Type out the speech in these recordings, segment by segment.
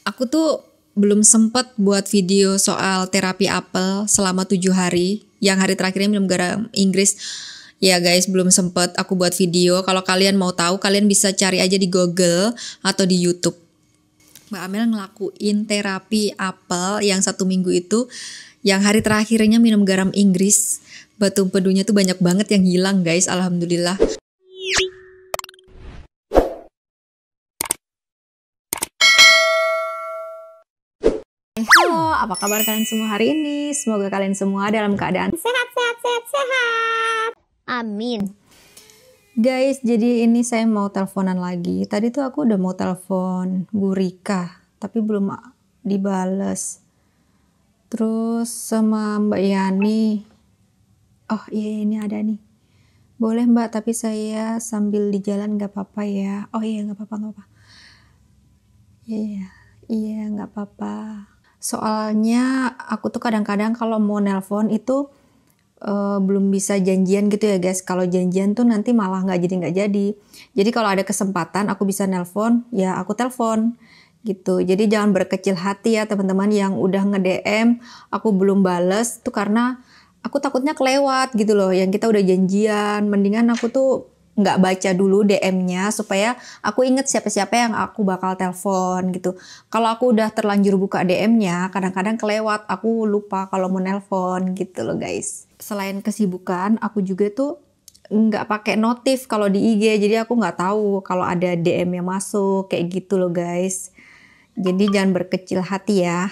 Aku tuh belum sempet buat video soal terapi apel selama 7 hari. Yang hari terakhirnya minum garam Inggris. Ya guys, belum sempet aku buat video. Kalau kalian mau tahu, kalian bisa cari aja di Google atau di YouTube. Mbak Amel ngelakuin terapi apel yang 1 minggu itu. Yang hari terakhirnya minum garam Inggris. Batu empedunya tuh banyak banget yang hilang guys, alhamdulillah. Halo, apa kabar kalian semua hari ini? Semoga kalian semua dalam keadaan sehat. Amin. Guys, jadi ini saya mau teleponan lagi. Tadi tuh aku udah mau telepon Bu Rika, tapi belum dibales. Terus sama Mbak Yani. Oh iya, ini ada nih. Boleh Mbak, tapi saya sambil di jalan gak apa-apa ya. Oh iya, gak apa-apa. Iya, gak apa-apa. Soalnya aku tuh kadang-kadang kalau mau nelpon itu belum bisa janjian gitu ya guys. Kalau janjian tuh nanti malah nggak jadi. Jadi kalau ada kesempatan aku bisa nelpon, ya aku telepon gitu. Jadi jangan berkecil hati ya teman-teman yang udah nge-DM aku belum bales tuh karena aku takutnya kelewat gitu loh. Yang kita udah janjian, mendingan aku tuh nggak baca dulu DM-nya supaya aku inget siapa-siapa yang aku bakal telepon gitu. Kalau aku udah terlanjur buka DM-nya, kadang-kadang kelewat, aku lupa kalau mau nelpon gitu loh guys. Selain kesibukan, aku juga tuh nggak pakai notif kalau di IG, jadi aku nggak tahu kalau ada DM yang masuk kayak gitu loh guys. Jadi jangan berkecil hati ya.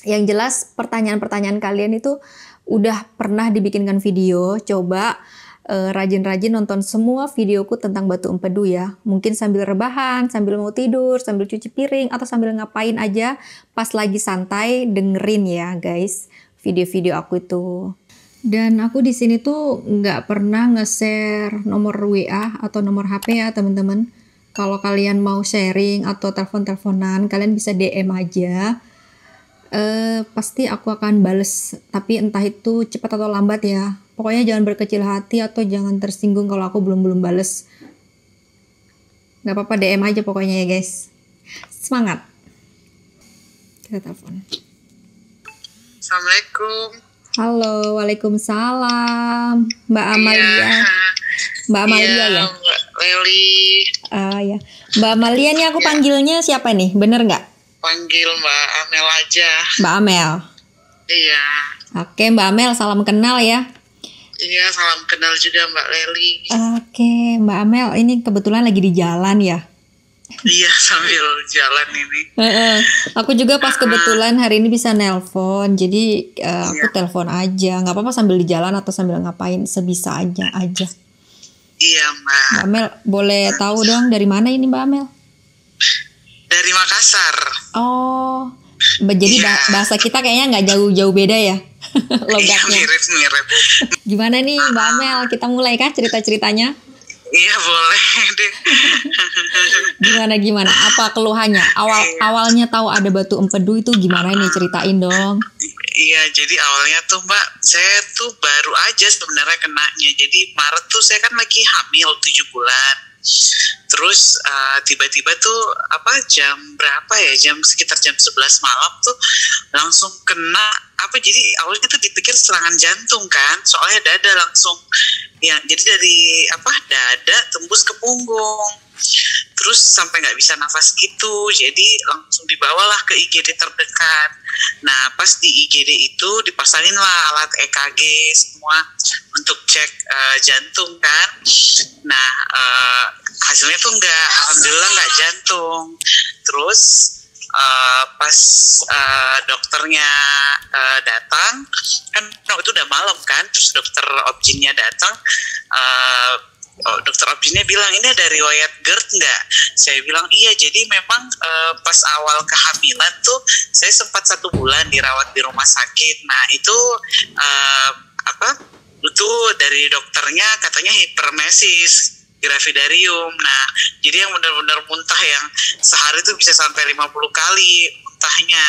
Yang jelas pertanyaan-pertanyaan kalian itu udah pernah dibikinkan video, coba rajin-rajin nonton semua videoku tentang batu empedu ya. Mungkin sambil rebahan, sambil mau tidur, sambil cuci piring, atau sambil ngapain aja pas lagi santai dengerin ya guys video-video aku itu. Dan aku di sini tuh nggak pernah nge-share nomor WA atau nomor HP ya teman-teman. Kalau kalian mau sharing atau telepon-teleponan, kalian bisa DM aja. Pasti aku akan bales, tapi entah itu cepat atau lambat ya. Pokoknya jangan berkecil hati atau jangan tersinggung kalau aku belum bales. Gak apa-apa, DM aja pokoknya ya guys. Semangat. Kita telepon. Assalamualaikum. Halo, waalaikumsalam. Mbak Amalia. Mbak Amalia ya? Mbak Leli. Ya. Mbak Amalia nih aku panggilnya siapa nih? Bener nggak? Panggil Mbak Amel aja. Mbak Amel. Iya. Oke, Mbak Amel, salam kenal ya. Iya, salam kenal juga Mbak Leli. Oke, Mbak Amel, ini kebetulan lagi di jalan ya. Iya, sambil jalan ini. Aku juga pas kebetulan hari ini bisa nelpon, jadi aku telepon aja. Nggak apa-apa sambil di jalan atau sambil ngapain, sebisa aja. Iya, Mbak. Mbak Amel, boleh tahu dong dari mana ini Mbak Amel? Dari Makassar. Oh, jadi bahasa kita kayaknya nggak jauh-jauh beda ya logatnya. Iya, mirip. Gimana nih Mbak Amel, kita mulai kah cerita-ceritanya? Iya, boleh deh. Gimana? Apa keluhannya? Awalnya tahu ada batu empedu itu gimana nih, ceritain dong. Iya, jadi awalnya tuh Mbak, saya tuh baru aja sebenarnya kenanya. Jadi Maret tuh saya kan lagi hamil 7 bulan. Terus tiba-tiba tuh jam berapa ya, sekitar jam 11 malam tuh langsung kena jadi awalnya tuh dipikir serangan jantung kan, soalnya dada langsung ya, jadi dari dada tembus ke punggung, terus sampai nggak bisa nafas gitu, jadi langsung dibawalah ke IGD terdekat. Nah pas di IGD itu dipasangin lah alat EKG semua untuk cek jantung kan. Nah hasilnya tuh alhamdulillah nggak jantung. Terus pas dokternya datang kan waktu itu udah malam kan, terus dokter objinnya datang, dokter objinnya bilang, ini ada riwayat GERD nggak? Saya bilang iya, jadi memang pas awal kehamilan tuh saya sempat 1 bulan dirawat di rumah sakit. Nah itu itu dari dokternya katanya hipermesis gravidarium. Nah, jadi yang benar-benar muntah yang sehari itu bisa sampai 50 kali muntahnya.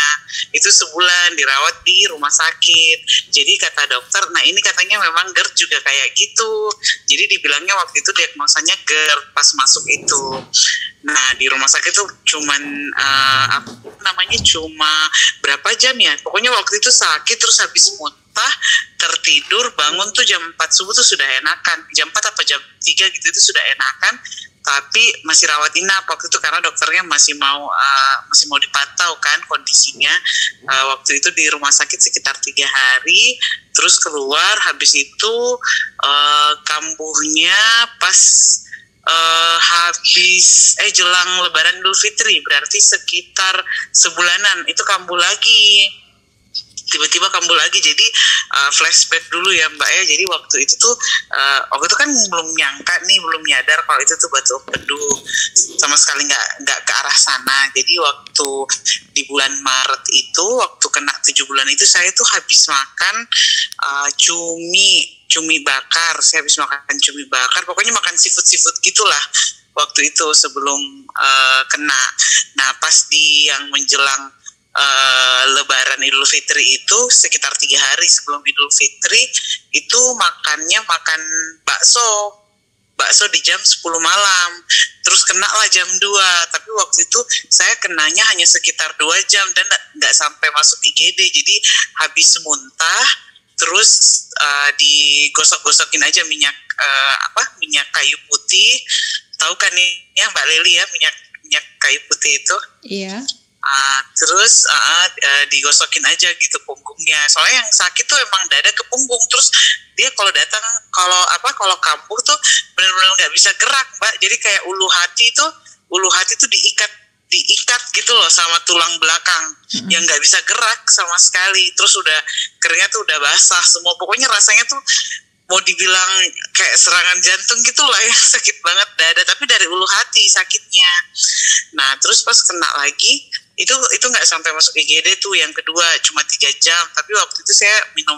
Itu sebulan dirawat di rumah sakit. Jadi kata dokter, nah ini katanya memang GERD juga kayak gitu. Jadi dibilangnya waktu itu diagnosanya GERD pas masuk itu. Nah, di rumah sakit tuh cuman namanya cuma berapa jam ya, pokoknya waktu itu sakit terus habis muntah tertidur bangun tuh jam 4 subuh tuh sudah enakan, jam 4 apa jam 3 gitu itu sudah enakan, tapi masih rawat inap waktu itu karena dokternya masih mau dipantau kan kondisinya. Waktu itu di rumah sakit sekitar 3 hari, terus keluar habis itu kambuhnya pas habis jelang Lebaran Idul Fitri, berarti sekitar sebulanan itu kambuh lagi, tiba-tiba kambuh lagi. Jadi flashback dulu ya Mbak ya. Jadi waktu itu tuh waktu itu kan belum nyangka nih, belum nyadar kalau itu tuh batu empedu, sama sekali nggak ke arah sana. Jadi waktu di bulan Maret itu, waktu kena 7 bulan itu, saya tuh habis makan cumi bakar. Saya habis makan cumi bakar, pokoknya makan seafood gitulah waktu itu sebelum kena. Nah pas di yang menjelang Lebaran Idul Fitri itu sekitar 3 hari sebelum Idul Fitri itu makan bakso di jam 10 malam, terus kena lah jam 2, tapi waktu itu saya kenanya hanya sekitar 2 jam dan nggak sampai masuk IGD. Jadi habis muntah terus digosok-gosokin aja minyak kayu putih, tahu kan nih ya Mbak Leli ya, minyak kayu putih itu. Iya. Terus digosokin aja gitu punggungnya, soalnya yang sakit tuh emang dada ke punggung. Terus dia kalau kalau kambuh tuh benar-benar nggak bisa gerak Mbak, jadi kayak ulu hati tuh diikat gitu loh sama tulang belakang, yang nggak bisa gerak sama sekali. Terus udah keringnya tuh udah basah semua, pokoknya rasanya tuh mau dibilang kayak serangan jantung gitu lah ya, sakit banget dada, tapi dari ulu hati sakitnya. Nah terus pas kena lagi itu nggak sampai masuk IGD tuh, yang kedua cuma 3 jam, tapi waktu itu saya minum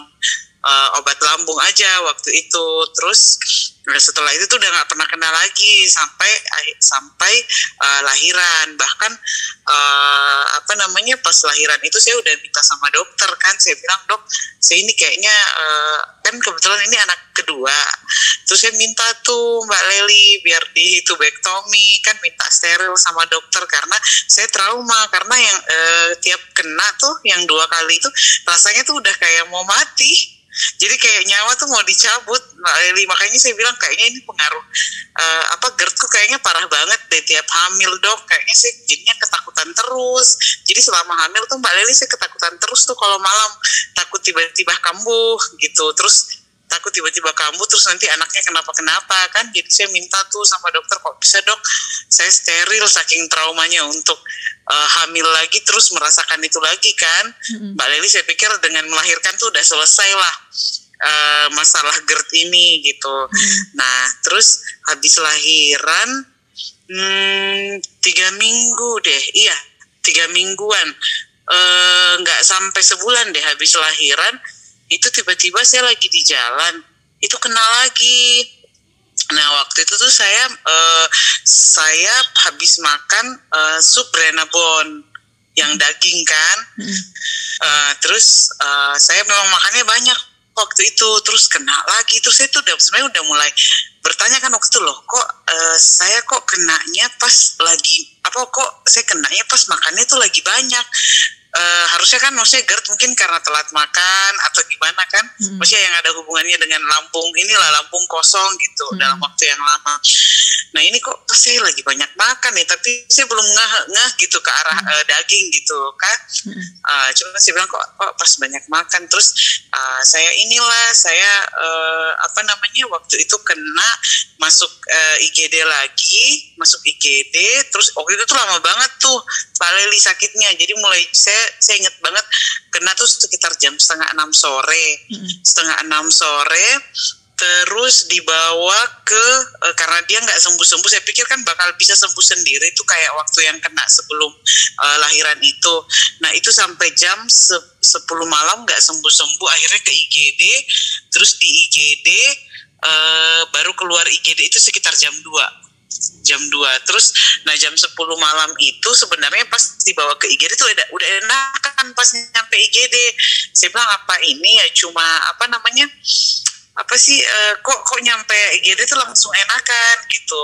obat lambung aja waktu itu. Terus setelah itu tuh udah nggak pernah kena lagi sampai lahiran. Bahkan pas lahiran itu saya udah minta sama dokter kan, saya bilang, dok saya ini kayaknya kan kebetulan ini anak kedua, terus saya minta tuh Mbak Leli biar dihitubektomi, kan minta steril sama dokter karena saya trauma, karena yang tiap kena tuh yang 2 kali itu rasanya tuh udah kayak mau mati. Jadi kayak nyawa tuh mau dicabut Mbak Leli. Makanya saya bilang kayaknya ini pengaruh GERD-ku kayaknya parah banget deh tiap hamil dok. Kayaknya saya jadinya ketakutan terus. Jadi selama hamil tuh Mbak Leli saya ketakutan terus tuh kalau malam, takut tiba-tiba kambuh gitu. Terus takut tiba-tiba kambuh terus nanti anaknya kenapa kan. Jadi saya minta tuh sama dokter, kok bisa dok saya steril, saking traumanya untuk hamil lagi terus merasakan itu lagi kan. Mbak Leli saya pikir dengan melahirkan tuh udah selesai lah masalah GERD ini gitu. Nah terus habis lahiran 3 minggu deh, 3 mingguan, nggak sampai sebulan deh habis lahiran itu tiba-tiba saya lagi di jalan itu kena lagi. Nah waktu itu tuh saya habis makan sup Renabon yang daging kan. Terus saya memang makannya banyak waktu itu, terus kena lagi. Terus saya tuh sebenarnya udah mulai bertanya kan waktu itu, loh kok saya kok kenanya pas lagi kok saya kenanya pas makannya tuh lagi banyak. Harusnya kan maksudnya GERD mungkin karena telat makan atau gimana kan, maksudnya yang ada hubungannya dengan lambung kosong gitu dalam waktu yang lama. Nah ini kok pas saya lagi banyak makan ya, tapi saya belum ngeh gitu ke arah daging gitu kan. Cuma saya bilang kok pas banyak makan. Terus saya waktu itu kena masuk IGD lagi, terus waktu itu tuh lama banget tuh Pak Leli sakitnya. Jadi mulai saya inget banget kena tuh sekitar jam 5:30 sore. 5:30 sore terus dibawa ke karena dia nggak sembuh-sembuh, saya pikir kan bakal bisa sembuh sendiri itu kayak waktu yang kena sebelum lahiran itu. Nah itu sampai jam 10 malam nggak sembuh-sembuh, akhirnya ke IGD. Terus di IGD baru keluar IGD itu sekitar jam 2. Terus jam 10 malam itu sebenarnya pas dibawa ke IGD tuh udah enakan pas nyampe IGD. Saya bilang apa ini ya cuma apa sih kok nyampe IGD tuh langsung enakan gitu.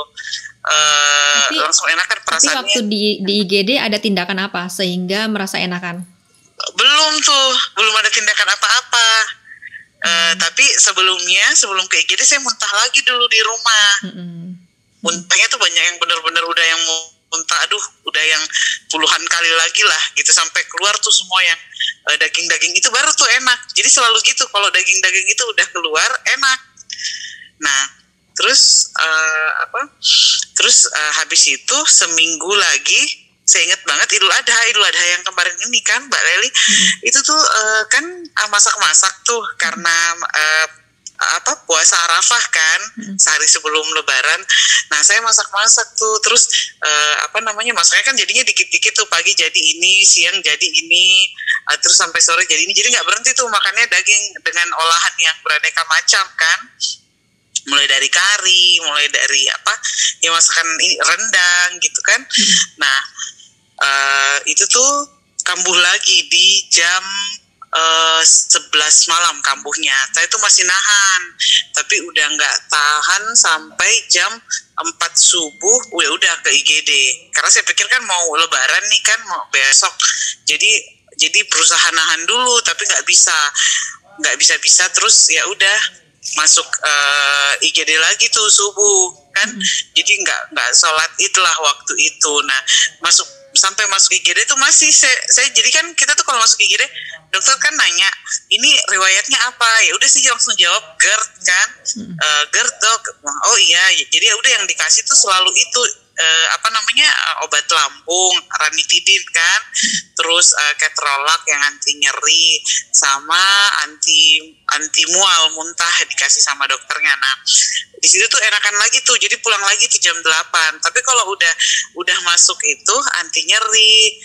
Langsung enakan perasaannya. Tapi waktu di IGD ada tindakan apa sehingga merasa enakan? Belum ada tindakan apa-apa. Tapi sebelum ke IGD saya muntah lagi dulu di rumah. Muntahnya tuh banyak yang benar-benar udah yang muntah, udah yang puluhan kali lagi lah gitu, sampai keluar tuh semua yang daging-daging itu baru tuh enak. Jadi selalu gitu, kalau daging-daging itu udah keluar enak. Nah terus habis itu seminggu lagi, saya ingat banget Idul Adha yang kemarin ini kan Mbak Leli, itu tuh kan masak-masak tuh karena puasa Arafah kan, sehari sebelum Lebaran. Nah saya masak-masak tuh, terus masaknya kan jadinya dikit-dikit tuh, pagi jadi ini, siang jadi ini, terus sampai sore jadi ini. Jadi nggak berhenti tuh makannya daging dengan olahan yang beraneka macam kan, mulai dari kari, mulai dari masakan ini rendang gitu kan. Nah itu tuh kambuh lagi di jam 11 malam kambuhnya. Saya itu masih nahan, tapi udah nggak tahan sampai jam 4 subuh, udah ke IGD. Karena saya pikir kan mau Lebaran nih kan, mau besok. Jadi berusaha nahan dulu, tapi nggak bisa. Terus ya udah masuk IGD lagi tuh subuh kan. Jadi nggak sholat itulah waktu itu. Nah sampai masuk IGD tuh masih saya jadi kan, kita tuh kalau masuk IGD dokter kan nanya ini riwayatnya apa, ya udah sih langsung jawab GERD kan. GERD dok. Oh iya, jadi ya udah yang dikasih tuh selalu itu obat lambung ranitidin kan, terus ketrolak yang anti nyeri, sama anti mual muntah dikasih sama dokternya. Nah di situ tuh enakan lagi tuh, jadi pulang lagi tuh jam 8. Tapi kalau udah masuk itu anti nyeri,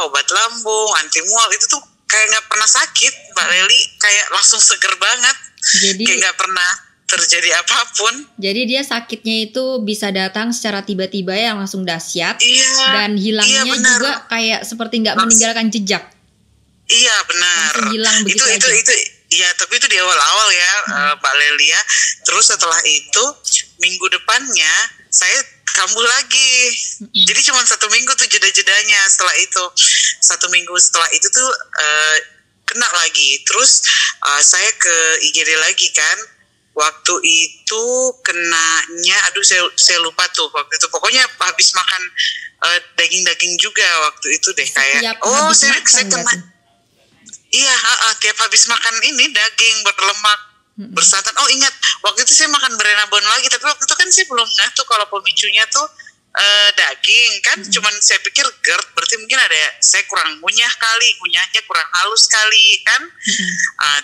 obat lambung, anti mual, itu tuh kayak nggak pernah sakit Mbak Leli, kayak langsung seger banget. Jadi kayak nggak pernah terjadi apapun. Jadi dia sakitnya itu bisa datang secara tiba-tiba yang langsung dahsyat, dan hilangnya juga kayak seperti nggak meninggalkan jejak. Iya benar. Langsung hilang begitu aja. Itu ya, tapi itu di awal-awal ya Mbak Lelia. Terus setelah itu minggu depannya saya kambuh lagi. Jadi cuma 1 minggu tuh jeda-jedanya. Setelah itu 1 minggu setelah itu tuh kena lagi. Terus saya ke IGD lagi kan. Waktu itu kenanya, saya lupa tuh waktu itu. Pokoknya habis makan daging-daging juga waktu itu deh, kayak saya kena. Iya, tiap habis makan ini daging berlemak bersantan. Oh ingat, waktu itu saya makan Berenabon lagi, tapi waktu itu kan saya belum ngeh tuh kalau pemicunya tuh daging kan. Cuman saya pikir GERD, berarti mungkin saya kurang ngunyahnya kurang halus kali kan.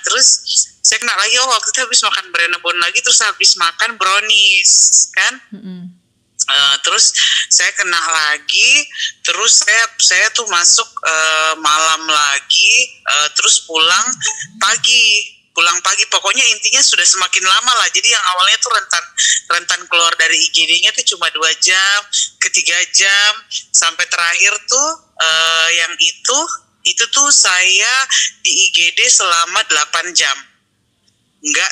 Terus saya kena lagi, waktu itu habis makan Berenabon lagi, terus habis makan brownies kan. Terus saya kena lagi, terus saya tuh masuk malam lagi, terus pulang pagi, pokoknya intinya sudah semakin lama lah. Jadi yang awalnya tuh rentan keluar dari IGD-nya tuh cuma 2 jam ke 3 jam, sampai terakhir tuh yang itu tuh saya di IGD selama 8 jam. Enggak,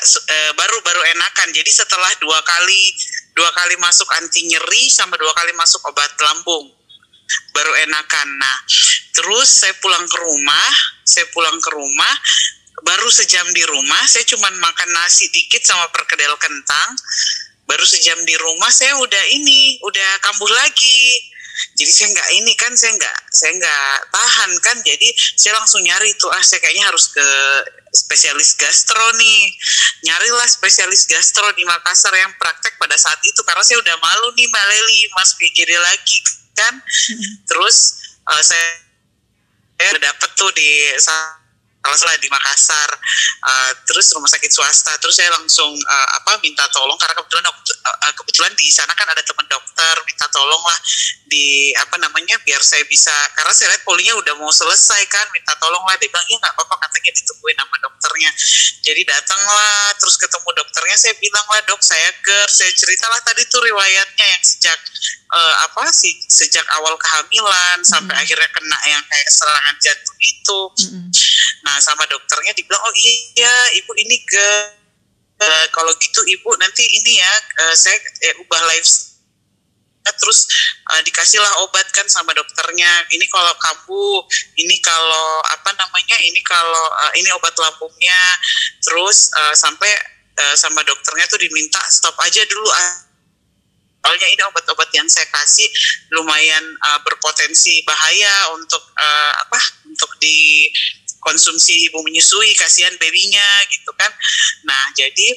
baru enakan. Jadi setelah 2 kali masuk anti nyeri sama 2 kali masuk obat lambung baru enakan. Nah terus saya pulang ke rumah, baru sejam di rumah saya cuma makan nasi dikit sama perkedel kentang. Baru sejam di rumah saya udah kambuh lagi. Jadi saya nggak tahan kan. Jadi saya langsung nyari tuh, saya kayaknya harus ke spesialis gastro nih. Nyarilah spesialis gastro di Makassar yang praktek pada saat itu, karena saya udah malu nih Mbak Leli masuk IGD lagi kan. Terus saya dapet tuh di salah di Makassar, terus rumah sakit swasta. Terus saya langsung minta tolong, karena kebetulan di sana kan ada teman dokter, minta tolong lah biar saya bisa, karena saya lihat polinya udah mau selesai kan, minta tolong lah. Dia bilang ya nggak apa-apa, katanya ditungguin sama dokternya. Jadi datanglah, terus ketemu dokternya, saya bilang lah dok saya GERD, saya ceritalah tadi tuh riwayatnya yang sejak awal kehamilan sampai akhirnya kena yang kayak serangan jantung itu. Nah sama dokternya dibilang, oh iya ibu ini GERD. Kalau gitu ibu nanti ini ya, saya ubah live, terus dikasihlah obat kan sama dokternya, ini kalau kambuh, ini kalau apa namanya, ini kalau ini obat lambungnya, terus sampai sama dokternya tuh diminta stop aja dulu, soalnya ini obat-obat yang saya kasih lumayan berpotensi bahaya untuk untuk dikonsumsi ibu menyusui, kasihan babynya gitu kan. Nah jadi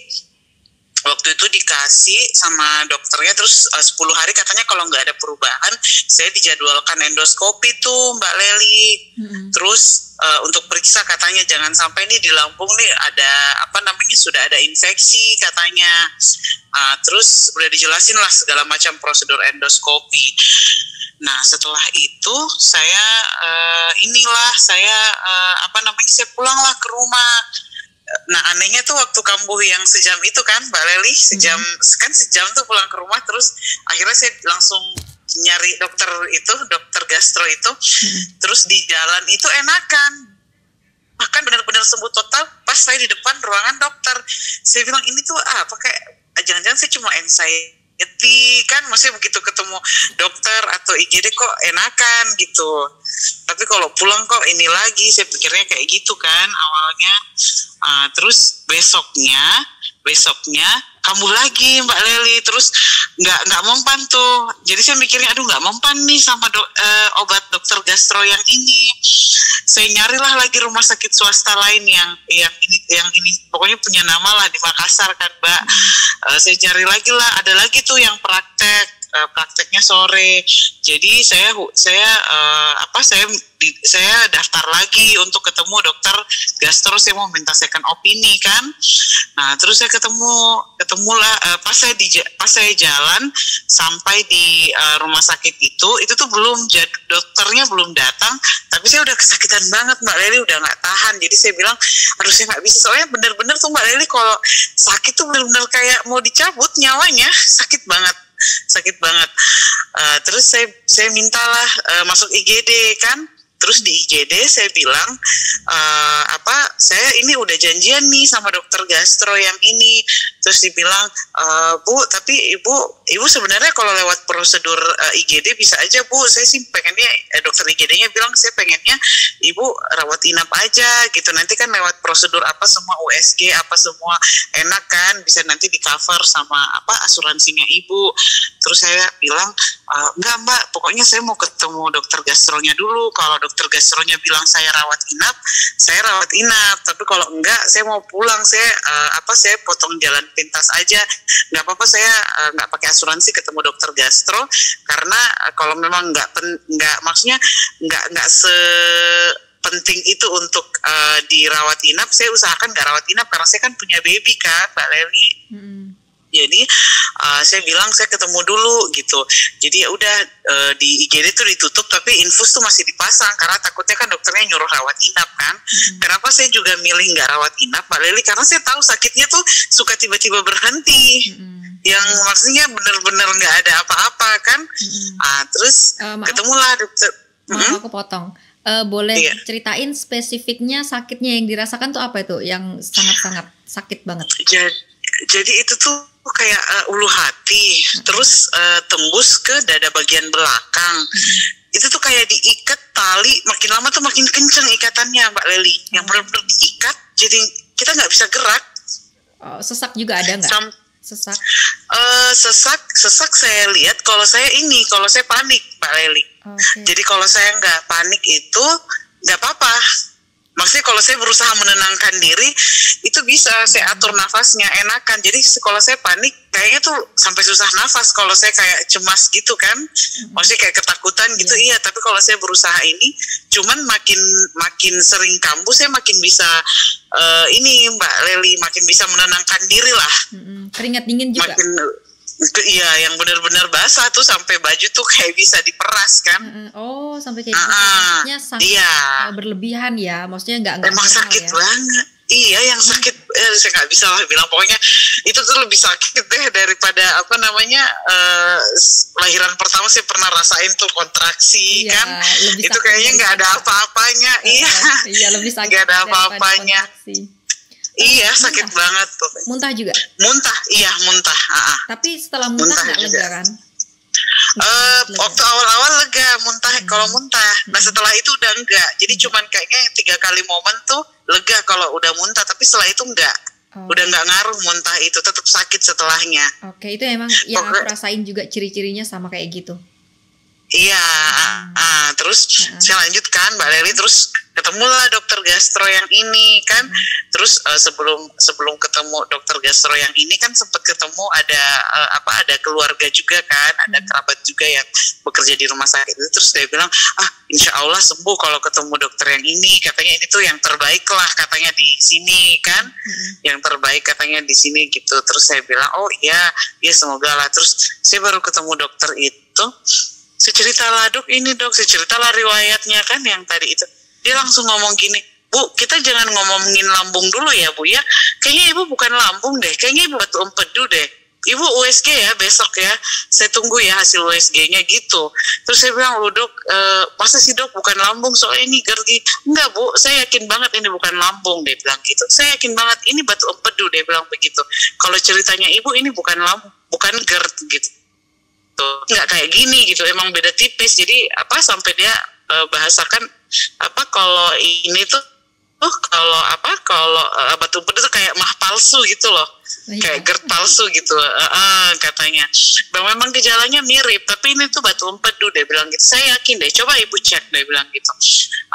waktu itu dikasih sama dokternya, terus 10 hari katanya kalau nggak ada perubahan, saya dijadwalkan endoskopi tuh Mbak Leli. Terus untuk periksa katanya jangan sampai nih di lambung nih ada apa namanya, sudah ada infeksi katanya. Terus udah dijelasin lah segala macam prosedur endoskopi. Nah setelah itu saya saya pulanglah ke rumah. Nah anehnya tuh waktu kambuh yang sejam itu kan Mbak Leli, sejam tuh pulang ke rumah, terus akhirnya saya langsung nyari dokter gastro itu, terus di jalan itu enakan, bahkan benar-benar sembuh total pas saya di depan ruangan dokter. Saya bilang ini tuh kayak jangan-jangan saya cuma anxiety kan, maksudnya begitu ketemu dokter atau IGD kok enakan gitu, tapi kalau pulang kok ini lagi, saya pikirnya kayak gitu kan awalnya. Terus besoknya kambuh lagi Mbak Leli, terus nggak mempan tuh. Jadi saya mikirnya aduh nggak mempan nih sama obat dokter gastro yang ini. Saya nyarilah lagi rumah sakit swasta lain yang ini pokoknya punya nama lah di Makassar kan Mbak. Saya cari lagi lah, ada lagi tuh yang prakteknya sore. Jadi saya daftar lagi untuk ketemu dokter gastro, saya mau minta second opini kan. Nah terus saya ketemulah pas saya jalan sampai di rumah sakit itu tuh dokternya belum datang, tapi saya udah kesakitan banget Mbak Leli, udah nggak tahan. Jadi saya bilang aduh saya nggak bisa, soalnya bener-bener tuh Mbak Leli kalau sakit tuh bener-bener kayak mau dicabut nyawanya, sakit banget. Terus saya mintalah masuk IGD kan. Terus di IGD saya bilang saya ini udah janjian nih sama dokter gastro yang ini. Terus dibilang Bu, tapi ibu sebenarnya kalau lewat prosedur IGD bisa aja Bu. Saya sih pengennya dokter IGD-nya bilang saya pengennya ibu rawat inap aja gitu. Nanti kan lewat prosedur apa semua USG apa semua enak kan, bisa nanti di cover sama asuransinya ibu. Terus saya bilang enggak Mbak, pokoknya saya mau ketemu dokter gastronya dulu. Kalau dokter gastronya bilang saya rawat inap, saya rawat inap. Tapi kalau enggak, saya mau pulang. Saya potong jalan pintas aja. Nggak apa-apa, saya nggak pakai asuransi ketemu dokter gastro, karena kalau memang maksudnya nggak sepenting itu untuk dirawat inap, saya usahakan nggak rawat inap karena saya kan punya baby kan Mbak Leli. Jadi saya bilang saya ketemu dulu gitu. Jadi ya udah di IGD tuh ditutup, tapi infus tuh masih dipasang karena takutnya kan dokternya nyuruh rawat inap kan. Kenapa saya juga milih nggak rawat inap Mbak Leli? Karena saya tahu sakitnya tuh suka tiba-tiba berhenti. Yang maksudnya benar-benar nggak ada apa-apa kan. Terus ketemulah dokter. Maaf aku potong. Boleh ceritain spesifiknya sakitnya yang dirasakan tuh apa itu? Yang sangat-sangat sakit banget. Jadi itu tuh kayak ulu hati, terus tembus ke dada bagian belakang. Itu tuh kayak diikat tali, makin lama tuh makin kenceng ikatannya Mbak Leli. Yang benar-benar diikat, jadi kita nggak bisa gerak. Sesak juga ada nggak? Sesak? Sesak saya lihat kalau saya panik Mbak Leli. Jadi kalau saya nggak panik itu nggak apa-apa. Maksudnya kalau saya berusaha menenangkan diri, itu bisa saya atur nafasnya enakan. Jadi kalau saya panik, kayaknya tuh sampai susah nafas. Kalau saya kayak cemas gitu kan, maksudnya kayak ketakutan gitu, iya. Tapi kalau saya berusaha ini, cuman makin sering kambuh, saya makin bisa ini Mbak Leli, makin bisa menenangkan diri lah. Keringat dingin juga? Iya, yang benar-benar basah tuh sampai baju tuh kayak bisa diperas kan. Sampai kayak gitu. Maksudnya sangat berlebihan ya. Maksudnya nggak emang sakit banget. Iya, yang sakit saya nggak bisa lah bilang. Pokoknya itu tuh lebih sakit deh daripada lahiran pertama. Saya pernah rasain tuh kontraksi kan. Itu kayaknya nggak ada apa-apanya. Iya, lebih sakit nggak ada apa-apanya. Iya, sakit banget tuh. Muntah juga? Muntah, iya muntah. Tapi setelah muntah nggak lega kan? Waktu awal-awal lega muntah kalau muntah. Nah setelah itu udah enggak. Jadi cuman kayaknya 3 kali momen tuh lega kalau udah muntah. Tapi setelah itu enggak. Udah enggak ngaruh muntah itu. Tetap sakit setelahnya. Oke, itu emang yang aku rasain juga ciri-cirinya sama kayak gitu. Iya, terus saya lanjutkan Mbak Leli, terus ketemulah dokter gastro yang ini kan, terus sebelum ketemu dokter gastro yang ini kan sempat ketemu ada keluarga juga kan, ada kerabat juga yang bekerja di rumah sakit itu, terus dia bilang insya Allah sembuh kalau ketemu dokter yang ini, katanya ini tuh yang terbaik lah katanya di sini kan, yang terbaik katanya di sini gitu, terus saya bilang oh iya semoga lah, terus saya baru ketemu dokter itu. Saya ceritalah dok ini dok, saya ceritalah riwayatnya kan yang tadi itu. Dia langsung ngomong gini, Bu kita jangan ngomongin lambung dulu ya Bu ya. Kayaknya ibu bukan lambung deh, kayaknya ibu batu empedu deh. Ibu USG ya besok ya, saya tunggu ya hasil USG-nya gitu. Terus saya bilang, loh dok, masa sih dok bukan lambung soalnya ini GERD? Enggak Bu, saya yakin banget ini bukan lambung, dia bilang gitu. Saya yakin banget ini batu empedu, dia bilang begitu. Kalau ceritanya ibu ini bukan lambung, bukan GERD gitu. Nggak kayak gini gitu, emang beda tipis. Jadi sampai dia bahasakan kalau ini tuh kalau batu empedu tuh kayak mah palsu gitu loh, kayak GERD palsu gitu, katanya. Bang memang gejalanya mirip, tapi ini tuh batu empedu, dia bilang gitu. Saya yakin deh, coba ibu cek, dia bilang gitu.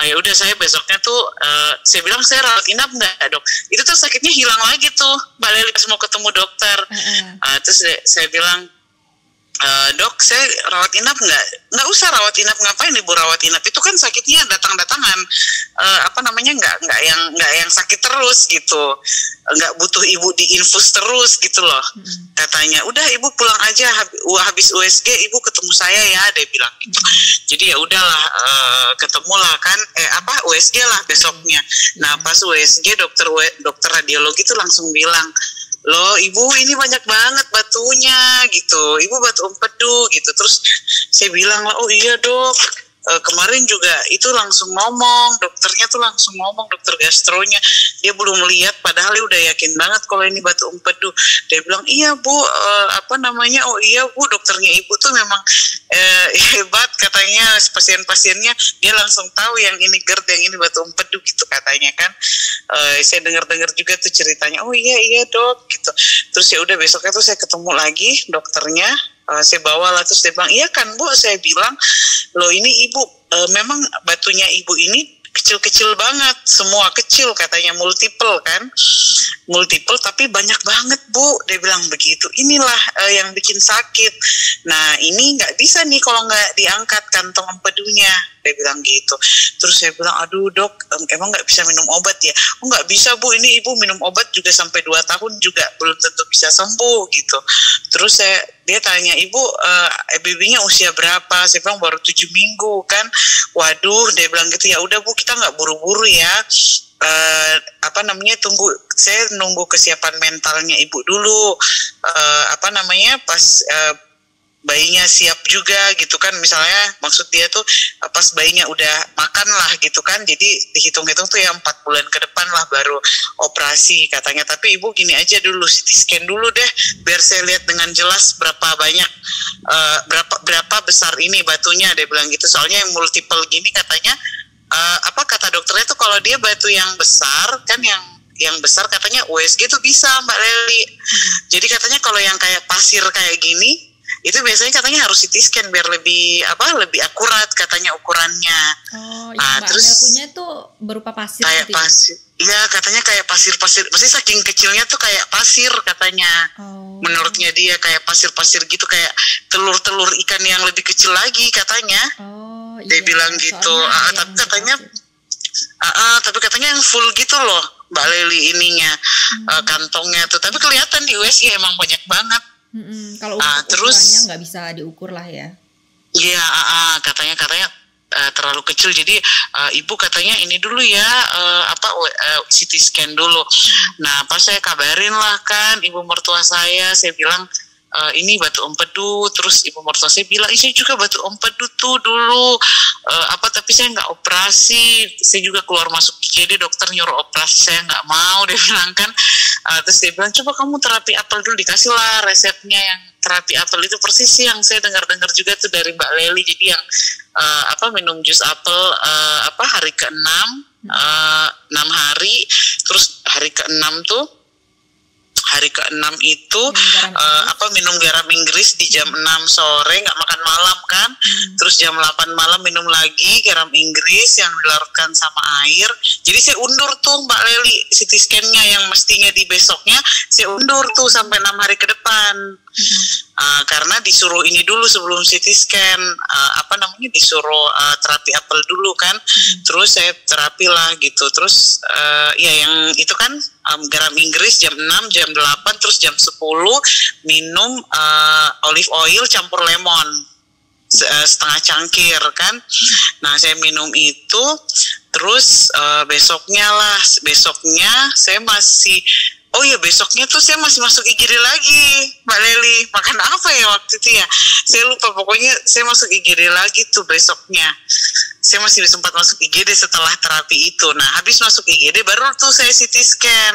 Ya udah, saya besoknya tuh saya bilang saya rawat inap nggak dok? Itu tuh sakitnya hilang lagi tuh, Mbak Leli pas mau ketemu dokter. Terus saya bilang, dok saya rawat inap nggak usah rawat inap, ngapain ibu rawat inap, itu kan sakitnya datang-datangan, nggak yang sakit terus gitu, nggak butuh ibu diinfus terus gitu loh, katanya. Udah ibu pulang aja, habis USG ibu ketemu saya ya, dia bilang gitu. Jadi ya udahlah, ketemulah kan USG lah besoknya. Nah pas USG dokter radiologi tuh langsung bilang, loh ibu ini banyak banget batunya gitu, ibu batu empedu gitu. Terus saya bilang lah, oh iya dok, kemarin juga itu langsung ngomong, dokternya tuh langsung ngomong, dokter gastronya, dia belum lihat padahal dia udah yakin banget kalau ini batu empedu. Dia bilang iya bu, oh iya bu, dokternya ibu tuh memang hebat katanya, pasien-pasiennya dia langsung tahu yang ini GERD, yang ini batu empedu gitu katanya kan. Saya dengar-dengar juga tuh ceritanya, oh iya dok gitu. Terus ya udah besoknya tuh saya ketemu lagi dokternya, saya bawa lah, terus dia bilang iya kan bu, saya bilang loh ini ibu memang batunya ibu ini kecil-kecil banget, semua kecil katanya, multiple tapi banyak banget bu, dia bilang begitu. Inilah yang bikin sakit. Nah ini nggak bisa nih kalau nggak diangkat kantong empedunya, dia bilang gitu. Terus saya bilang, aduh dok, emang nggak bisa minum obat ya? Oh nggak bisa bu, ini ibu minum obat juga sampai 2 tahun juga belum tentu bisa sembuh gitu. Terus dia tanya, ibu EBB-nya usia berapa? Saya bilang baru 7 minggu kan. Waduh, dia bilang gitu. Ya udah bu, kita nggak buru-buru ya. Saya nunggu kesiapan mentalnya ibu dulu. Pas bayinya siap juga gitu kan, misalnya maksud dia tuh pas bayinya udah makan lah gitu kan, jadi dihitung-hitung tuh ya 4 bulan ke depan lah baru operasi katanya. Tapi ibu gini aja dulu, CT scan dulu deh biar saya lihat dengan jelas berapa banyak berapa besar ini batunya, dia bilang gitu. Soalnya yang multiple gini katanya kata dokternya tuh kalau dia batu yang besar kan, yang besar katanya USG tuh bisa Mbak Leli. Jadi katanya kalau yang kayak pasir kayak gini itu biasanya katanya harus CT scan biar lebih akurat katanya ukurannya. Oh, yang Mbak terus punya itu berupa pasir. Kayak gitu pasir. Iya, katanya kayak pasir-pasir. Maksudnya saking kecilnya tuh kayak pasir katanya. Menurutnya dia kayak pasir-pasir gitu, kayak telur-telur ikan yang lebih kecil lagi katanya. Dia bilang gitu. Tapi katanya yang full gitu loh Mbak Leli ininya, kantongnya tuh. Tapi kelihatan di USG emang banyak banget. Kalau ukurannya nggak bisa diukur lah ya. Iya, katanya terlalu kecil. Jadi ibu katanya ini dulu ya, CT scan dulu. Nah pas saya kabarin lah kan ibu mertua saya bilang ini batu empedu. Terus ibu mertua saya bilang, saya juga batu empedu tuh dulu, tapi saya nggak operasi, saya juga keluar masuk IGD, dokter nyuruh operasi, saya nggak mau, dia bilang kan. Terus dia bilang, coba kamu terapi apel dulu, dikasih lah resepnya yang terapi apel itu persis yang saya dengar juga tuh dari Mbak Leli. Jadi yang minum jus apel hari ke-6, 6 hari, terus hari ke-6 tuh itu minum garam Inggris di jam 6 sore, nggak makan malam kan. Terus jam 8 malam minum lagi garam Inggris yang dilarutkan sama air. Jadi saya undur tuh Mbak Leli CT scan-nya yang mestinya di besoknya, saya undur tuh sampai 6 hari ke depan. Karena disuruh ini dulu sebelum CT scan, disuruh terapi apel dulu kan. Terus saya terapi lah gitu. Terus yang itu kan garam Inggris jam 6, jam 8, terus jam 10 minum olive oil campur lemon setengah cangkir kan. Nah saya minum itu, terus besoknya saya masih besoknya tuh saya masih masuk IGD lagi Mbak Leli. Makan apa ya waktu itu ya, saya lupa, pokoknya saya masuk IGD lagi tuh besoknya. Saya masih sempat masuk IGD setelah terapi itu. Nah habis masuk IGD baru tuh saya CT scan.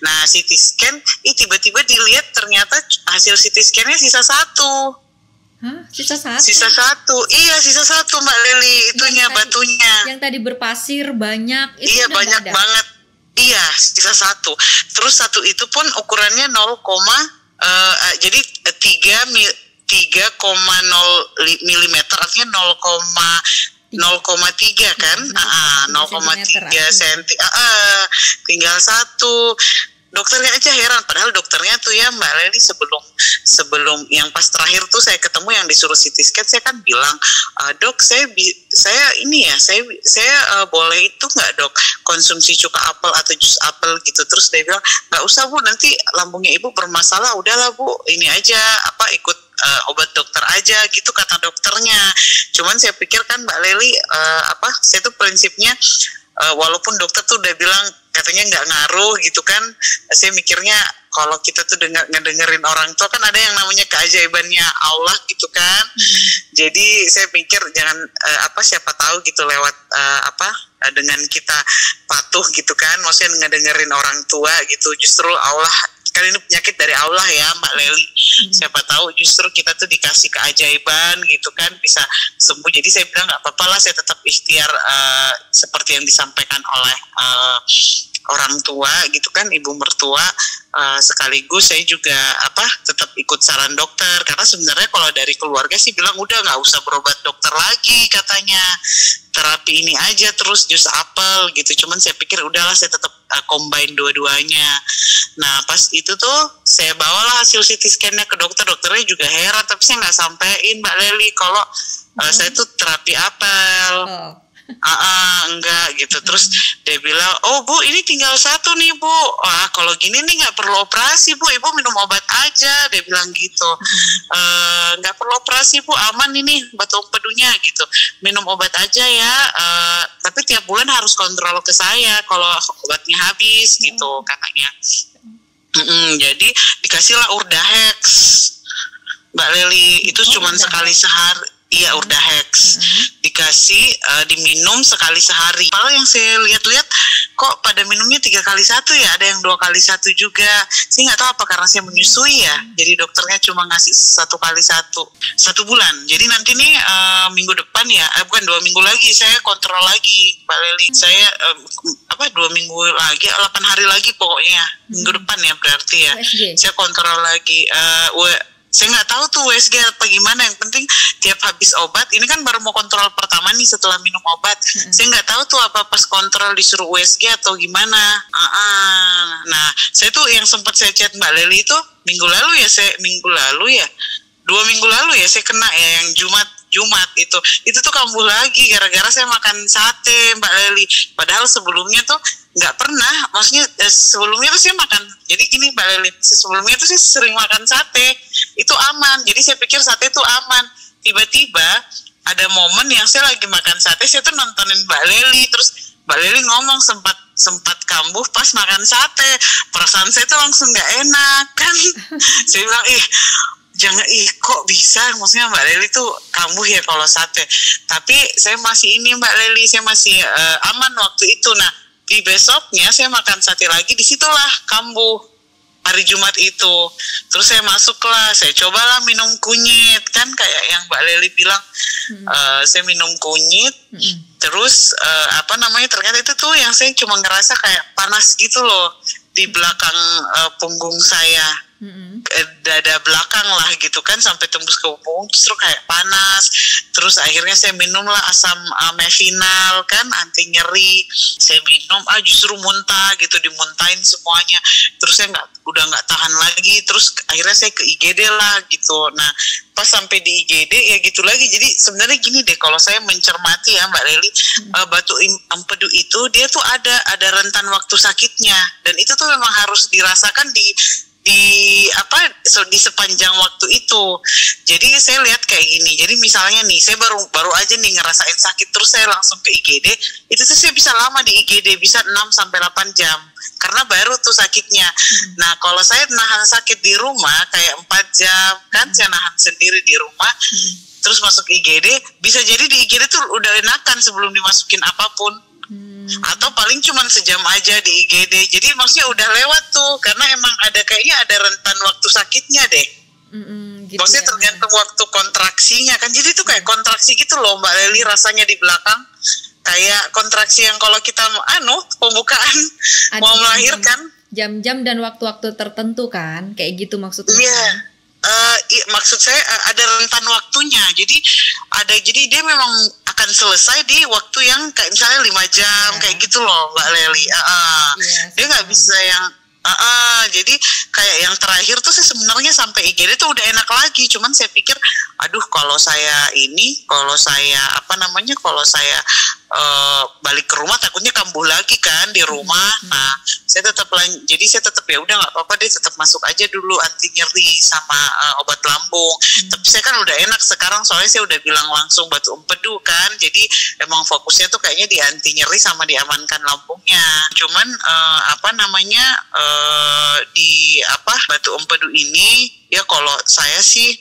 Nah CT scan tiba-tiba dilihat ternyata hasil CT scan-nya sisa 1. Hah? Sisa 1? Sisa 1, iya sisa 1 Mbak Leli, itunya yang batunya. Yang tadi berpasir banyak, itu iya banyak banget. Iya, sisa 1. Terus 1 itu pun ukurannya 0, jadi 3,0 mm, artinya 0,3 kan? 0,3 cm. Tinggal 1. Dokternya aja heran, padahal dokternya tuh ya Mbak Leli sebelum yang pas terakhir tuh saya ketemu yang disuruh CT scan, saya kan bilang, dok saya boleh itu nggak dok konsumsi cuka apel atau jus apel gitu. Terus dia bilang nggak usah Bu, nanti lambungnya ibu bermasalah, udahlah Bu ini aja ikut obat dokter aja gitu kata dokternya. Cuman saya pikir kan Mbak Leli saya tuh prinsipnya walaupun dokter tuh udah bilang katanya nggak ngaruh gitu kan, saya mikirnya kalau kita tuh ngedengerin orang tua kan ada yang namanya keajaibannya Allah gitu kan. Jadi saya pikir jangan siapa tahu gitu lewat dengan kita patuh gitu kan, maksudnya ngedengerin orang tua gitu, justru Allah kan ini penyakit dari Allah ya Mbak Leli. Siapa tahu justru kita tuh dikasih keajaiban gitu kan, bisa sembuh. Jadi saya bilang nggak apa-apa lah, saya tetap ikhtiar seperti yang disampaikan oleh orang tua gitu kan, ibu mertua. Sekaligus saya juga tetap ikut saran dokter, karena sebenarnya kalau dari keluarga sih bilang udah nggak usah berobat dokter lagi katanya, terapi ini aja terus jus apel gitu. Cuman saya pikir udahlah, saya tetap combine dua-duanya. Nah pas itu tuh saya bawalah hasil CT scan-nya ke dokter, dokternya juga heran, tapi saya nggak sampein Mbak Leli kalau saya tuh terapi apel. Enggak gitu. Terus dia bilang, oh Bu ini tinggal 1 nih Bu, kalau gini nih nggak perlu operasi Bu, ibu minum obat aja, dia bilang gitu. Nggak perlu operasi Bu, aman ini batu empedunya gitu, minum obat aja ya, tapi tiap bulan harus kontrol ke saya kalau obatnya habis gitu katanya. Jadi dikasihlah Urdahex Mbak Leli, itu cuma sekali sehari. Iya Urdahex dikasih diminum sekali sehari. Kalau yang saya lihat-lihat kok pada minumnya 3 kali 1 ya, ada yang 2 kali 1 juga. Saya nggak tahu apa karena saya menyusui ya. Jadi dokternya cuma ngasih 1 kali 1 bulan. Jadi nanti nih minggu depan ya, bukan 2 minggu lagi saya kontrol lagi Mbak Leli. Saya 2 minggu lagi, 8 hari lagi pokoknya minggu depan ya berarti ya. Saya kontrol lagi. Saya nggak tahu tuh USG apa gimana, yang penting tiap habis obat, ini kan baru mau kontrol pertama nih setelah minum obat. Saya nggak tahu tuh apa pas kontrol disuruh USG atau gimana. Nah saya tuh yang sempat saya chat Mbak Leli itu minggu lalu ya, 2 minggu lalu ya saya kena ya, yang Jumat itu tuh kambuh lagi gara-gara saya makan sate Mbak Leli. Padahal sebelumnya tuh nggak pernah, maksudnya sebelumnya tuh saya makan, jadi gini Mbak Leli, sebelumnya tuh saya sering makan sate, itu aman, jadi saya pikir sate itu aman. Tiba-tiba ada momen yang saya lagi makan sate, saya tuh nontonin Mbak Leli, terus Mbak Leli ngomong sempat kambuh pas makan sate, perasaan saya tuh langsung nggak enak kan. Saya bilang jangan, kok bisa, maksudnya Mbak Leli tuh kambuh ya kalau sate. Tapi saya masih ini Mbak Leli, saya masih aman waktu itu. Nah di besoknya saya makan sate lagi, disitulah kambuh hari Jumat itu. Terus saya masuklah, saya cobalah minum kunyit, kan kayak yang Mbak Leli bilang. Saya minum kunyit, terus ternyata itu tuh yang saya cuma ngerasa kayak panas gitu loh di belakang punggung saya. Dada belakang lah gitu kan, sampai tembus ke punggung, terus kayak panas. Terus akhirnya saya minumlah asam mevinal kan, anti nyeri. Saya minum, justru muntah gitu, dimuntahin semuanya. Terus saya udah nggak tahan lagi. Terus akhirnya saya ke IGD lah gitu. Nah pas sampai di IGD ya gitu lagi. Jadi sebenarnya gini deh, kalau saya mencermati ya Mbak Leli, batu empedu itu dia tuh ada rentan waktu sakitnya, dan itu tuh memang harus dirasakan di sepanjang waktu itu. Jadi saya lihat kayak gini. Jadi misalnya nih, saya baru aja nih ngerasain sakit, terus saya langsung ke IGD. Itu tuh saya bisa lama di IGD, bisa 6 sampai 8 jam. Karena baru tuh sakitnya. Nah, kalau saya nahan sakit di rumah kayak 4 jam kan, saya nahan sendiri di rumah. Terus masuk IGD, bisa jadi di IGD tuh udah enakan sebelum dimasukin apapun. Atau paling cuma sejam aja di IGD. Jadi maksudnya udah lewat tuh, karena emang kayaknya ada rentan waktu sakitnya deh. Gitu maksudnya ya, tergantung waktu kontraksinya kan. Jadi itu kayak kontraksi gitu loh Mbak Leli rasanya di belakang. Kayak kontraksi yang kalau kita pembukaan mau melahirkan. Jam-jam dan waktu-waktu tertentu kan, kayak gitu maksudnya. Iya. Maksud saya ada rentan waktunya. Jadi dia memang akan selesai di waktu yang kayak misalnya 5 jam kayak gitu loh Mbak Leli. Dia nggak bisa yang jadi kayak yang terakhir tuh saya sebenarnya sampai IGD tuh udah enak lagi. Cuman saya pikir kalau saya balik ke rumah takutnya kambuh lagi kan di rumah. Nah saya tetap ya udah nggak apa-apa deh, tetap masuk aja dulu anti nyeri sama obat lambung. Tapi saya kan udah enak sekarang, soalnya saya udah bilang langsung batu empedu kan. Jadi emang fokusnya tuh kayaknya di anti nyeri sama diamankan lambungnya. Cuman batu empedu ini ya kalau saya sih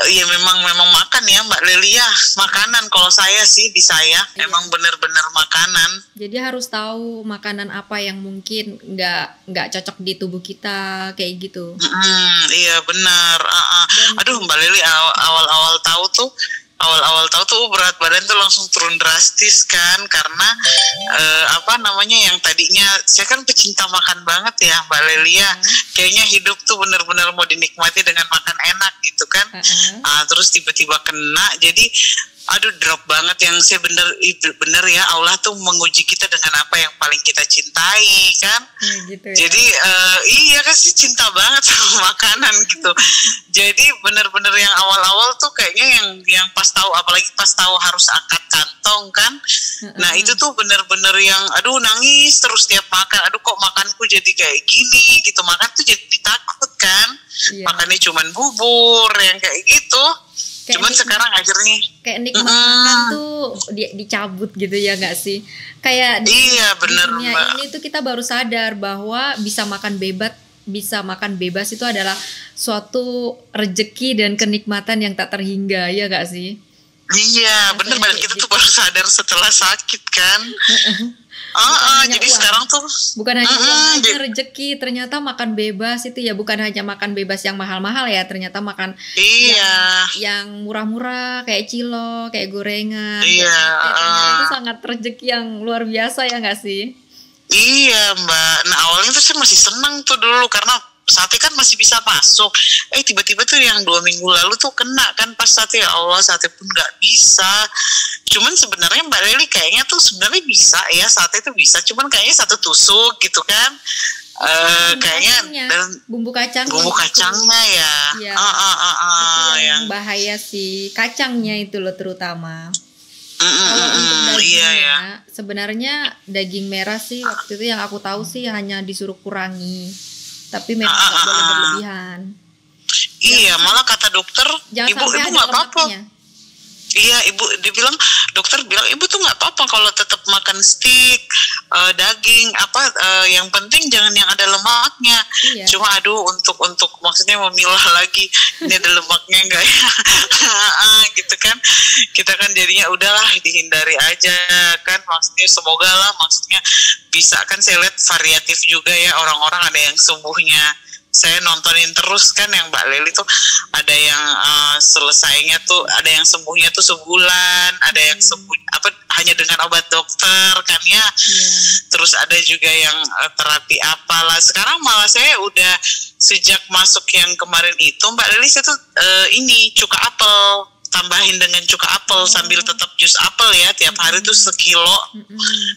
ya memang makan ya Mbak Leli ya, makanan kalau saya sih emang benar-benar makanan. Jadi harus tahu makanan apa yang mungkin nggak cocok di tubuh kita kayak gitu. Iya benar. Aduh Mbak Leli, awal-awal tahu tuh berat badan tuh langsung turun drastis kan, karena yang tadinya saya kan pecinta makan banget ya Mbak Leli ya. Kayaknya hidup tuh benar-benar mau dinikmati dengan makan enak gitu kan. Terus tiba-tiba kena, jadi drop banget. Yang saya bener ya, Allah tuh menguji kita dengan apa yang paling kita cintai kan. Gitu ya. Jadi iya kan sih, cinta banget sama makanan gitu. Jadi bener-bener yang awal-awal tuh kayaknya yang pas tahu, apalagi pas tahu harus angkat kantong kan. Nah itu tuh bener-bener yang nangis terus tiap makan. Kok makanku jadi kayak gini gitu. Makan tuh jadi takut kan. Makannya cuman bubur yang kayak gitu. Cuman sekarang akhirnya kayak nikmat makan tuh dicabut gitu ya nggak sih? Kayak iya bener dunia Mbak. Ini tuh kita baru sadar bahwa bisa makan bebas itu adalah suatu rejeki dan kenikmatan yang tak terhingga, ya nggak sih? Iya bener, badan kita tuh baru sadar setelah sakit kan. Jadi uang. Sekarang tuh bukan hanya uang aja rezeki, ternyata makan bebas itu ya bukan hanya makan bebas yang mahal-mahal ya, ternyata makan yang murah-murah kayak cilok, kayak gorengan. Ternyata itu sangat rezeki yang luar biasa ya nggak sih? Iya Mbak. Nah awalnya tuh saya masih senang tuh dulu karena sate kan masih bisa masuk. Tiba-tiba tuh yang 2 minggu lalu tuh kena kan pas sate. Ya Allah, sate pun nggak bisa. Cuman sebenarnya Mbak Leli kayaknya tuh sebenarnya bisa ya, sate itu bisa. Cuman kayaknya satu tusuk gitu kan. Kayaknya dan bumbu kacangnya ya. Itu yang bahaya sih, kacangnya itu loh terutama. Kalau untuk dagingnya, sebenarnya daging merah sih waktu itu yang aku tahu sih hanya disuruh kurangi. Tapi memang nggak boleh berlebihan. Iya, malah kata dokter, ibu nggak apa-apa. Iya, ibu dibilang, dokter bilang ibu tuh nggak apa-apa kalau tetap makan steak, daging, yang penting jangan yang ada lemaknya. Iya. Cuma aduh untuk maksudnya memilah lagi ini ada lemaknya enggak ya, gitu kan. Kita kan jadinya udahlah dihindari aja kan. Maksudnya semoga lah, maksudnya bisa kan, saya lihat variatif juga ya orang-orang, ada yang sembuhnya. Saya nontonin terus kan yang Mbak Leli tuh, ada yang selesainya tuh, ada yang sembuhnya tuh sebulan, ada yang sembuh hanya dengan obat dokter kan ya. Terus ada juga yang terapi apalah. Sekarang malah saya udah sejak masuk yang kemarin itu Mbak Leli, saya tuh ini cuka apel, tambahin dengan cuka apel sambil tetap jus apel ya, tiap hari tuh sekilo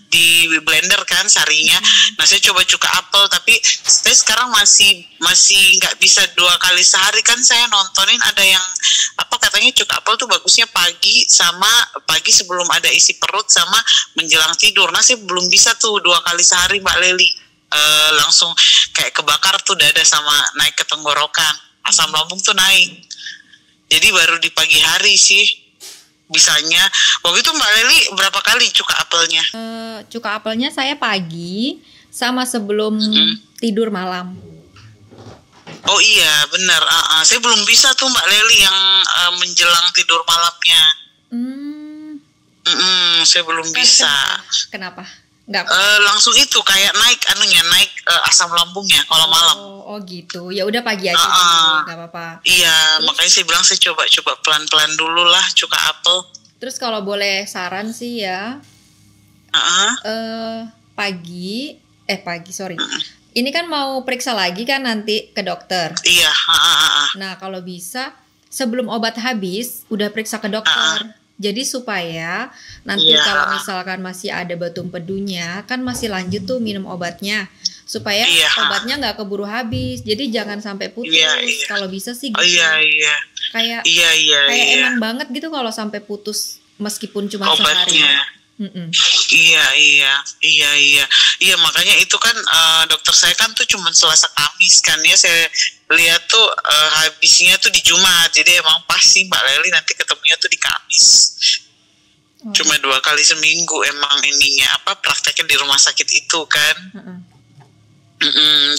di blender kan sarinya. Nah saya coba cuka apel, tapi saya sekarang masih nggak bisa 2 kali sehari kan. Saya nontonin ada yang katanya cuka apel tuh bagusnya pagi sebelum ada isi perut sama menjelang tidur. Nah saya belum bisa tuh 2 kali sehari Mbak Leli, langsung kayak kebakar tuh dada sama naik ke tenggorokan, asam lambung tuh naik. Jadi baru di pagi hari sih bisanya. Waktu itu Mbak Leli berapa kali cuka apelnya? Cuka apelnya saya pagi sama sebelum tidur malam. Oh iya benar. Saya belum bisa tuh Mbak Leli yang menjelang tidur malamnya. Saya belum bisa. Kenapa? Nggak. Langsung itu kayak naik asam lambungnya kalau malam. Oh gitu. Ya udah pagi aja dulu, nggak apa-apa. Iya, makanya saya bilang saya coba pelan-pelan dulu lah cuka apel. Terus kalau boleh saran sih ya, pagi, sorry. Ini kan mau periksa lagi kan nanti ke dokter. Iya. Nah kalau bisa sebelum obat habis udah periksa ke dokter. Jadi supaya nanti kalau misalkan masih ada batu empedunya, kan masih lanjut tuh minum obatnya. Supaya obatnya nggak keburu habis. Jadi jangan sampai putus. Kalau bisa sih gitu. Kayak eman banget gitu kalau sampai putus meskipun cuma sehari. Iya, makanya itu kan dokter saya kan tuh cuma Selasa Kamis kan ya, saya lihat tuh habisnya tuh di Jumat. Jadi emang pas sih Mbak Leli nanti ketemunya tuh di Kamis. Cuma 2 kali seminggu emang ininya prakteknya di rumah sakit itu kan.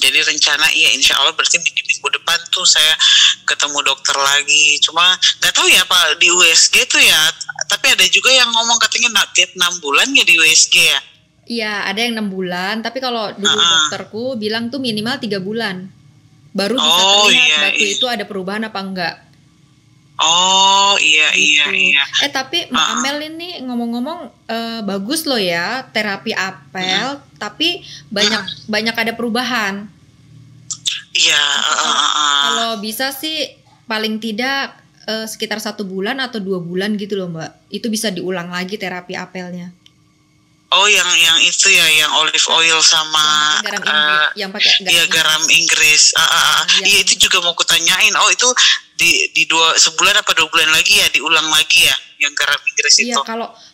Jadi rencana insya Allah berarti di minggu depan tuh saya ketemu dokter lagi. Cuma nggak tahu ya Pak di USG tuh ya. Tapi ada juga yang ngomong katanya tiap 6 bulan ya di USG ya. Iya ada yang 6 bulan. Tapi kalau dulu dokterku bilang tuh minimal 3 bulan baru bisa terlihat batu itu ada perubahan apa enggak. Oh iya. Tapi Mbak Amel ini ngomong-ngomong bagus loh ya terapi apel, tapi banyak ada perubahan. Iya. Kalau bisa sih paling tidak sekitar 1 bulan atau 2 bulan gitu loh Mbak. Itu bisa diulang lagi terapi apelnya. Oh yang itu ya, yang olive oil sama garam Inggris, yang pakai garam Inggris. Iya itu juga mau kutanyain. Oh itu di 2 sebulan apa 2 bulan lagi ya diulang lagi ya yang garam Inggris itu. Iya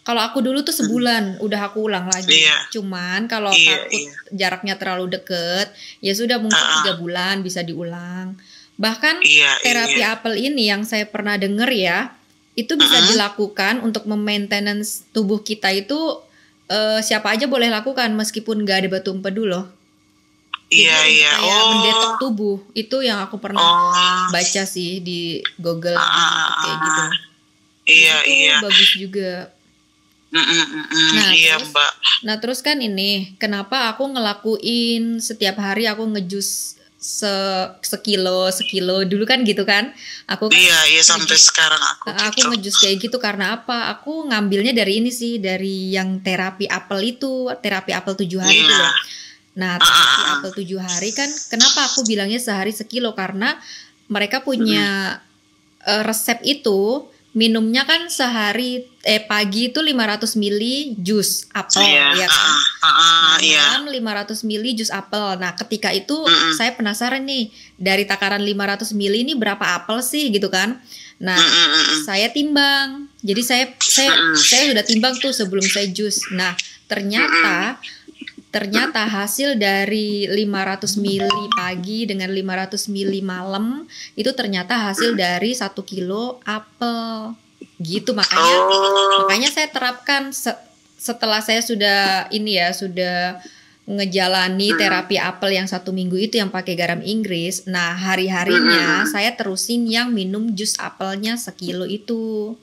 kalau aku dulu tuh sebulan udah aku ulang lagi. Cuman kalau takut jaraknya terlalu deket, ya sudah mungkin 3 bulan bisa diulang. Bahkan terapi apel ini yang saya pernah dengar ya, itu bisa dilakukan untuk memaintenance tubuh kita itu. Siapa aja boleh lakukan meskipun gak ada batu empedu loh. Iya. Mendetok tubuh itu yang aku pernah baca sih di Google kayak gitu. Iya. Bagus juga. Mbak. Nah terus kan ini kenapa aku ngelakuin setiap hari aku ngejus sekilo dulu kan gitu kan aku kan sampai sekarang aku ngejus kayak gitu karena apa, aku ngambilnya dari ini sih, dari yang terapi apel 7 hari itu loh. Nah terapi apel 7 hari kan kenapa aku bilangnya sehari sekilo, karena mereka punya resep itu minumnya kan sehari pagi itu 500 ml jus apel ya kan. Malam 500 ml jus apel. Nah, ketika itu saya penasaran nih, dari takaran 500 ml ini berapa apel sih gitu kan. Nah, saya timbang. Jadi saya sudah timbang tuh sebelum saya jus. Nah, ternyata hasil dari 500 ml pagi dengan 500 ml malam itu ternyata hasil dari 1 kilo apel. gitu. Makanya saya terapkan setelah saya sudah sudah ngejalani terapi apel yang 1 minggu itu yang pakai garam Inggris. Nah, hari-harinya saya terusin yang minum jus apelnya 1 kilo itu.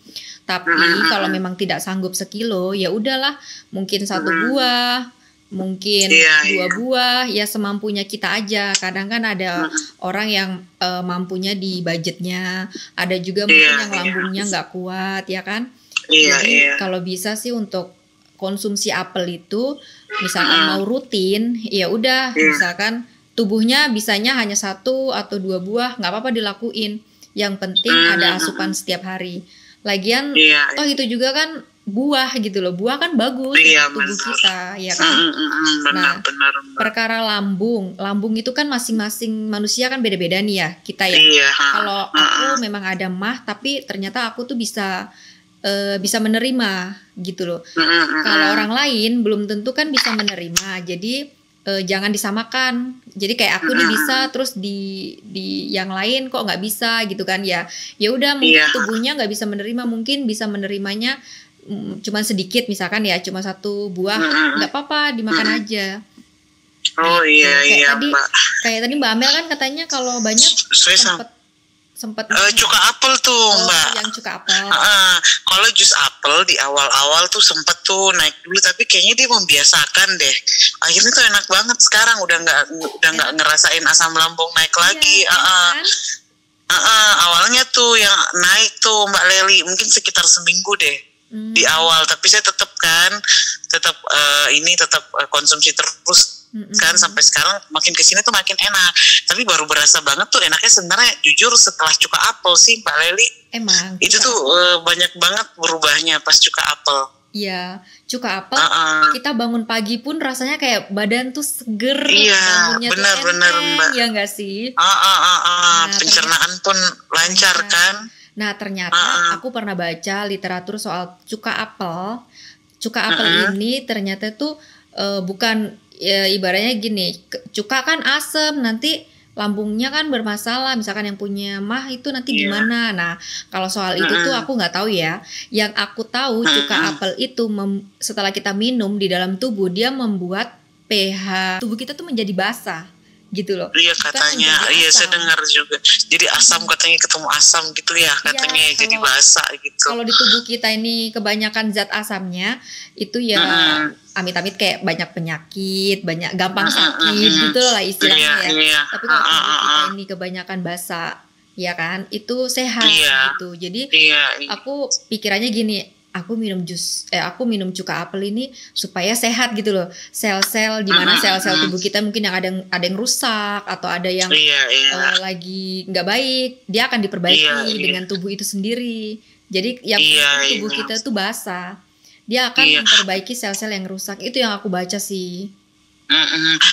Tapi kalau memang tidak sanggup 1 kilo, ya udahlah, mungkin 1 buah, mungkin 2 buah, ya semampunya kita aja. Kadang kan ada orang yang mampunya di budgetnya, ada juga mungkin yang lambungnya nggak kuat, ya kan? Jadi kalau bisa sih untuk konsumsi apel itu, misalkan mau rutin, ya udah, misalkan tubuhnya bisanya hanya 1 atau 2 buah, nggak apa-apa dilakuin. Yang penting ada asupan setiap hari. Lagian toh itu juga kan buah gitu loh, buah kan bagus untuk tubuh kita, ya kan. Nah, perkara lambung itu kan masing-masing manusia kan beda-beda nih ya kita ya. Kalau aku memang ada mah, tapi ternyata aku tuh bisa menerima gitu loh. Kalau orang lain belum tentu kan bisa menerima, jadi jangan disamakan. Jadi kayak aku nih bisa, terus di yang lain kok nggak bisa gitu kan ya. Ya udah, mungkin tubuhnya nggak bisa menerima, mungkin bisa menerimanya cuma sedikit, misalkan ya cuma 1 buah, nggak apa-apa, dimakan aja. Kayak tadi Mbak Amel kan katanya kalau banyak sempat cuka apel tuh, Mbak. Yang cuka apel. Kalau jus apel di awal-awal tuh sempet tuh naik dulu, tapi kayaknya dia membiasakan deh. Akhirnya tuh enak banget sekarang, udah nggak ngerasain asam lambung naik lagi. Awalnya tuh yang naik tuh Mbak Leli mungkin sekitar seminggu deh di awal, tapi saya tetap konsumsi terus. Kan sampai sekarang makin kesini tuh makin enak, tapi baru berasa banget tuh enaknya sebenarnya jujur setelah cuka apel sih Mbak Leli. Emang itu tuh banyak banget berubahnya pas cuka apel. Iya, cuka apel kita bangun pagi pun rasanya kayak badan tuh seger. Iya, benar-benar Mbak. Ya nggak sih? Pencernaan pun lancar kan. Nah, ternyata aku pernah baca literatur soal cuka apel. Cuka apel ini ternyata tuh bukan, ya ibaratnya gini, cuka kan asam, nanti lambungnya kan bermasalah, misalkan yang punya mah itu nanti gimana. Nah, kalau soal itu tuh aku nggak tahu ya. Yang aku tahu cuka apel itu setelah kita minum di dalam tubuh, dia membuat pH tubuh kita tuh menjadi basah gitu loh. Iya katanya, iya saya dengar juga. Jadi asam katanya ketemu asam gitu ya katanya, jadi basah gitu. Kalau di tubuh kita ini kebanyakan zat asamnya itu ya amit-amit kayak banyak penyakit, banyak gampang sakit gitu lah istilahnya ya. Tapi kalau tubuh kita ini kebanyakan basah, ya kan, itu sehat gitu. Jadi aku pikirannya gini, aku minum cuka apel ini supaya sehat gitu loh. Sel-sel di mana sel-sel tubuh kita mungkin yang ada yang rusak atau ada yang lagi nggak baik, dia akan diperbaiki dengan tubuh itu sendiri. Jadi yang tubuh kita tuh basah, dia akan memperbaiki sel-sel yang rusak. Itu yang aku baca sih.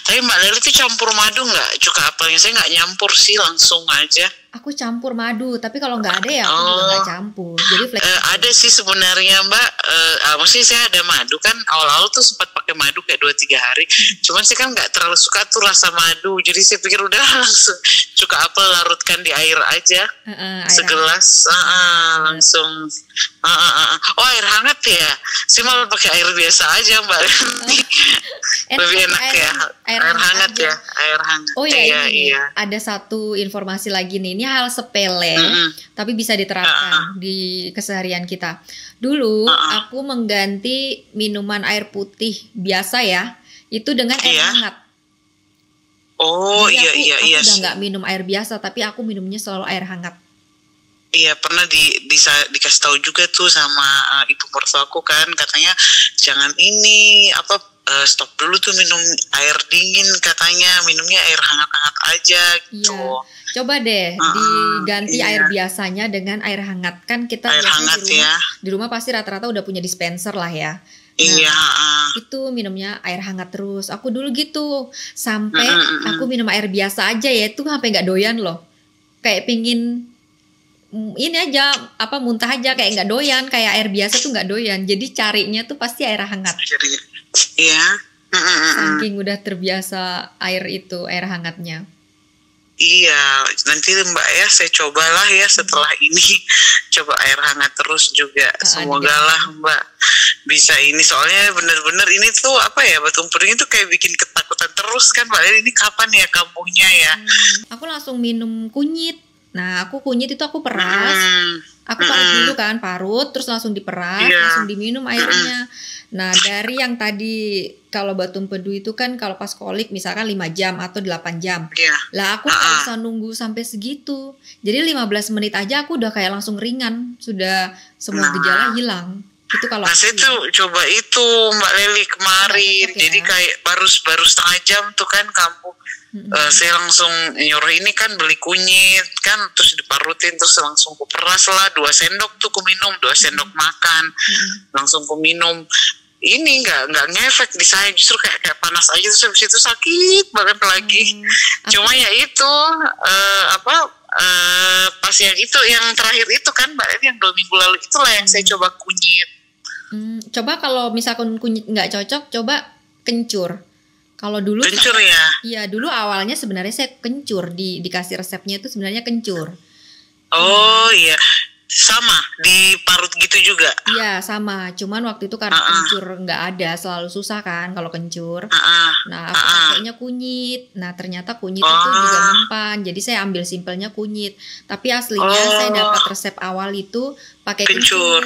Tapi Mbak Leli tuh campur madu nggak cuka apelnya? Saya nggak nyampur sih, langsung aja. Aku campur madu, tapi kalau nggak ada ya aku juga nggak campur. Jadi ada sih sebenarnya Mbak, maksudnya saya ada madu kan, awal-awal tuh sempat pakai madu kayak 2-3 hari. Cuman saya kan nggak terlalu suka tuh rasa madu, jadi saya pikir udah langsung cuka apel larutkan di air aja, segelas, langsung. Oh, air hangat ya? Saya malah pakai air biasa aja Mbak. Lebih enak ya, air hangat ya, air hangat. Oh ya, iya. Ada satu informasi lagi nih, ini hal sepele, tapi bisa diterapkan di keseharian kita. Dulu aku mengganti minuman air putih biasa ya, itu dengan air hangat. Oh jadi iya. Aku udah nggak minum air biasa, tapi aku minumnya selalu air hangat. Iya, pernah dikasih tahu juga tuh sama ibu mertuaku kan, katanya jangan stop dulu tuh minum air dingin, katanya minumnya air hangat-hangat aja gitu. Iya. Coba deh diganti air biasanya dengan air hangat. Kan kita air hangat di rumah pasti rata-rata udah punya dispenser lah ya. Itu minumnya air hangat terus. Aku dulu gitu, sampai aku minum air biasa aja ya, itu sampai nggak doyan loh. Kayak pingin ini aja, muntah aja, kayak nggak doyan, kayak air biasa tuh nggak doyan. Jadi carinya tuh pasti air hangat. Iya. Saking udah terbiasa air hangatnya. Iya, nanti Mbak ya saya cobalah ya setelah ini, coba air hangat terus juga. Semoga lah Mbak bisa ini, soalnya bener-bener ini tuh apa ya, batu empedu itu kayak bikin ketakutan terus kan Mbak. Ini kapan ya kambuhnya ya? Aku langsung minum kunyit. Nah, kunyit itu aku peras. Aku parut dulu kan, parut terus langsung diperas, langsung diminum airnya. Nah, dari yang tadi kalau batu empedu itu kan kalau pas kolik misalkan 5 jam atau 8 jam. Lah aku nggak usah nunggu sampai segitu. Jadi 15 menit aja aku udah kayak langsung ringan, sudah semua gejala hilang. Itu kalau saya tuh coba itu Mbak Leli kemarin. Jadi kayak baru setengah jam tuh kan kambuh. Saya langsung nyuruh ini kan beli kunyit kan, terus diparutin, terus langsung kuperas lah 2 sendok tuh kuminum, 2 sendok makan, langsung kuminum. Ini nggak ngefek di saya, justru kayak panas aja, terus habis itu sakit banget lagi. Cuma ya itu pas yang itu yang terakhir itu kan Mbak Leli yang 2 minggu lalu itulah yang saya coba kunyit. Coba kalau misalkan kunyit nggak cocok, coba kencur. Kalau dulu kencur ya? Iya, dulu awalnya sebenarnya saya kencur, dikasih resepnya itu sebenarnya kencur. Oh iya, sama diparut gitu juga? Iya sama, cuman waktu itu karena kencur nggak ada, selalu susah kan kalau kencur. Nah aku pakainya kunyit. Nah ternyata kunyit itu juga mempan, jadi saya ambil simpelnya kunyit. Tapi aslinya saya dapat resep awal itu pakai kencur.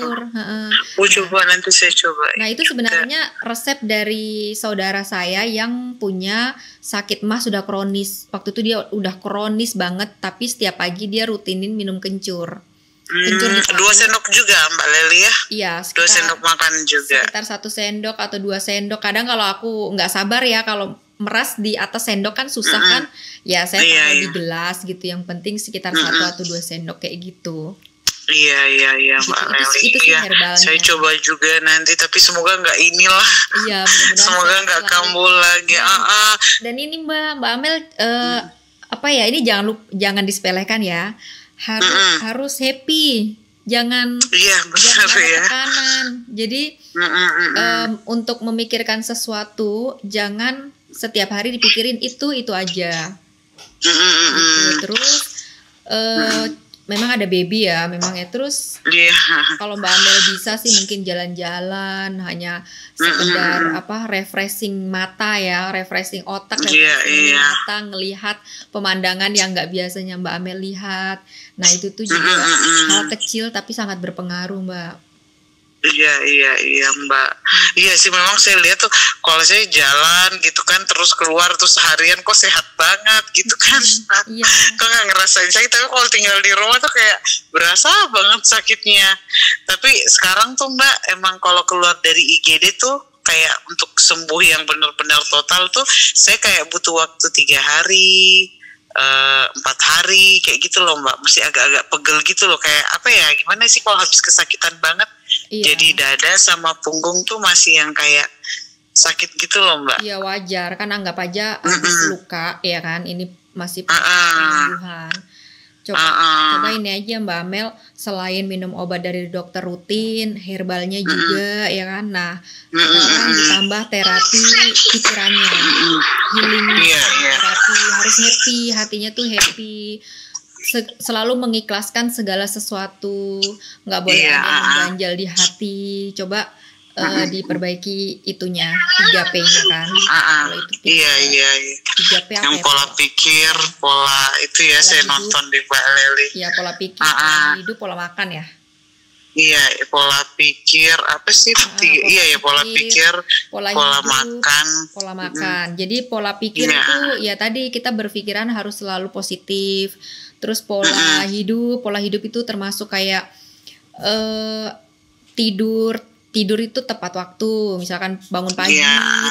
Coba nanti saya coba. Nah itu sebenarnya resep dari saudara saya yang punya sakit mah sudah kronis. Waktu itu dia udah kronis banget, tapi setiap pagi dia rutinin minum kencur. 2 sendok juga Mbak Leli ya? Iya, 2 sendok makan juga. Sekitar 1 sendok atau 2 sendok. Kadang kalau aku nggak sabar ya, kalau meras di atas sendok kan susah kan. Ya saya taruh di gelas gitu. Yang penting sekitar 1 atau 2 sendok kayak gitu. Iya Mbak Leli. Itu sih herbalnya. Saya coba juga nanti, tapi semoga nggak inilah. Iya, mudah-mudahan semoga nggak kambuh lagi. Dan ini Mbak Amel ini jangan disepelekan ya. Harus happy, jangan ada tekanan. Jadi untuk memikirkan sesuatu jangan setiap hari dipikirin itu aja. Gitu. Terus memang ada baby ya, memang ya. Terus kalau Mbak Amel bisa sih mungkin jalan-jalan, hanya sekedar refreshing mata ya, refreshing otak, refreshing mata, ngelihat pemandangan yang nggak biasanya Mbak Amel lihat. Nah itu tuh juga hal kecil tapi sangat berpengaruh Mbak. Iya Mbak. Iya sih, memang saya lihat tuh kalau saya jalan gitu kan, terus keluar tuh seharian kok sehat banget gitu kan. Kok nggak ngerasain sakit, tapi kalau tinggal di rumah tuh kayak berasa banget sakitnya. Tapi sekarang tuh Mbak, emang kalau keluar dari IGD tuh kayak untuk sembuh yang benar-benar total tuh saya kayak butuh waktu 3 hari, 4 hari kayak gitu loh Mbak. Masih agak-agak pegel gitu loh, kayak apa ya, gimana sih kalau habis kesakitan banget. Jadi dada sama punggung tuh masih yang kayak sakit gitu loh Mbak. Iya wajar, kan anggap aja habis luka ya kan, ini masih penyembuhan. Coba ini aja Mbak Amel, selain minum obat dari dokter rutin, herbalnya juga ya kan. Nah sekarang ditambah terapi pikirannya, healing terapi, harus happy, hatinya tuh happy. Selalu mengikhlaskan segala sesuatu, nggak boleh ada yang mengganjal di hati. Coba diperbaiki itunya, 3P-nya kan. Kalau itu 3P apa yang ya? Pola pikir, pola itu ya, saya hidup, nonton di Mbak Leli. Iya, pola pikir, pola hidup, pola makan ya. Iya, pola pikir apa sih? Pola pikir, pola makan. Pola makan. Jadi pola pikir itu ya tadi kita berpikiran harus selalu positif. Terus pola hidup itu termasuk kayak tidur itu tepat waktu. Misalkan bangun pagi,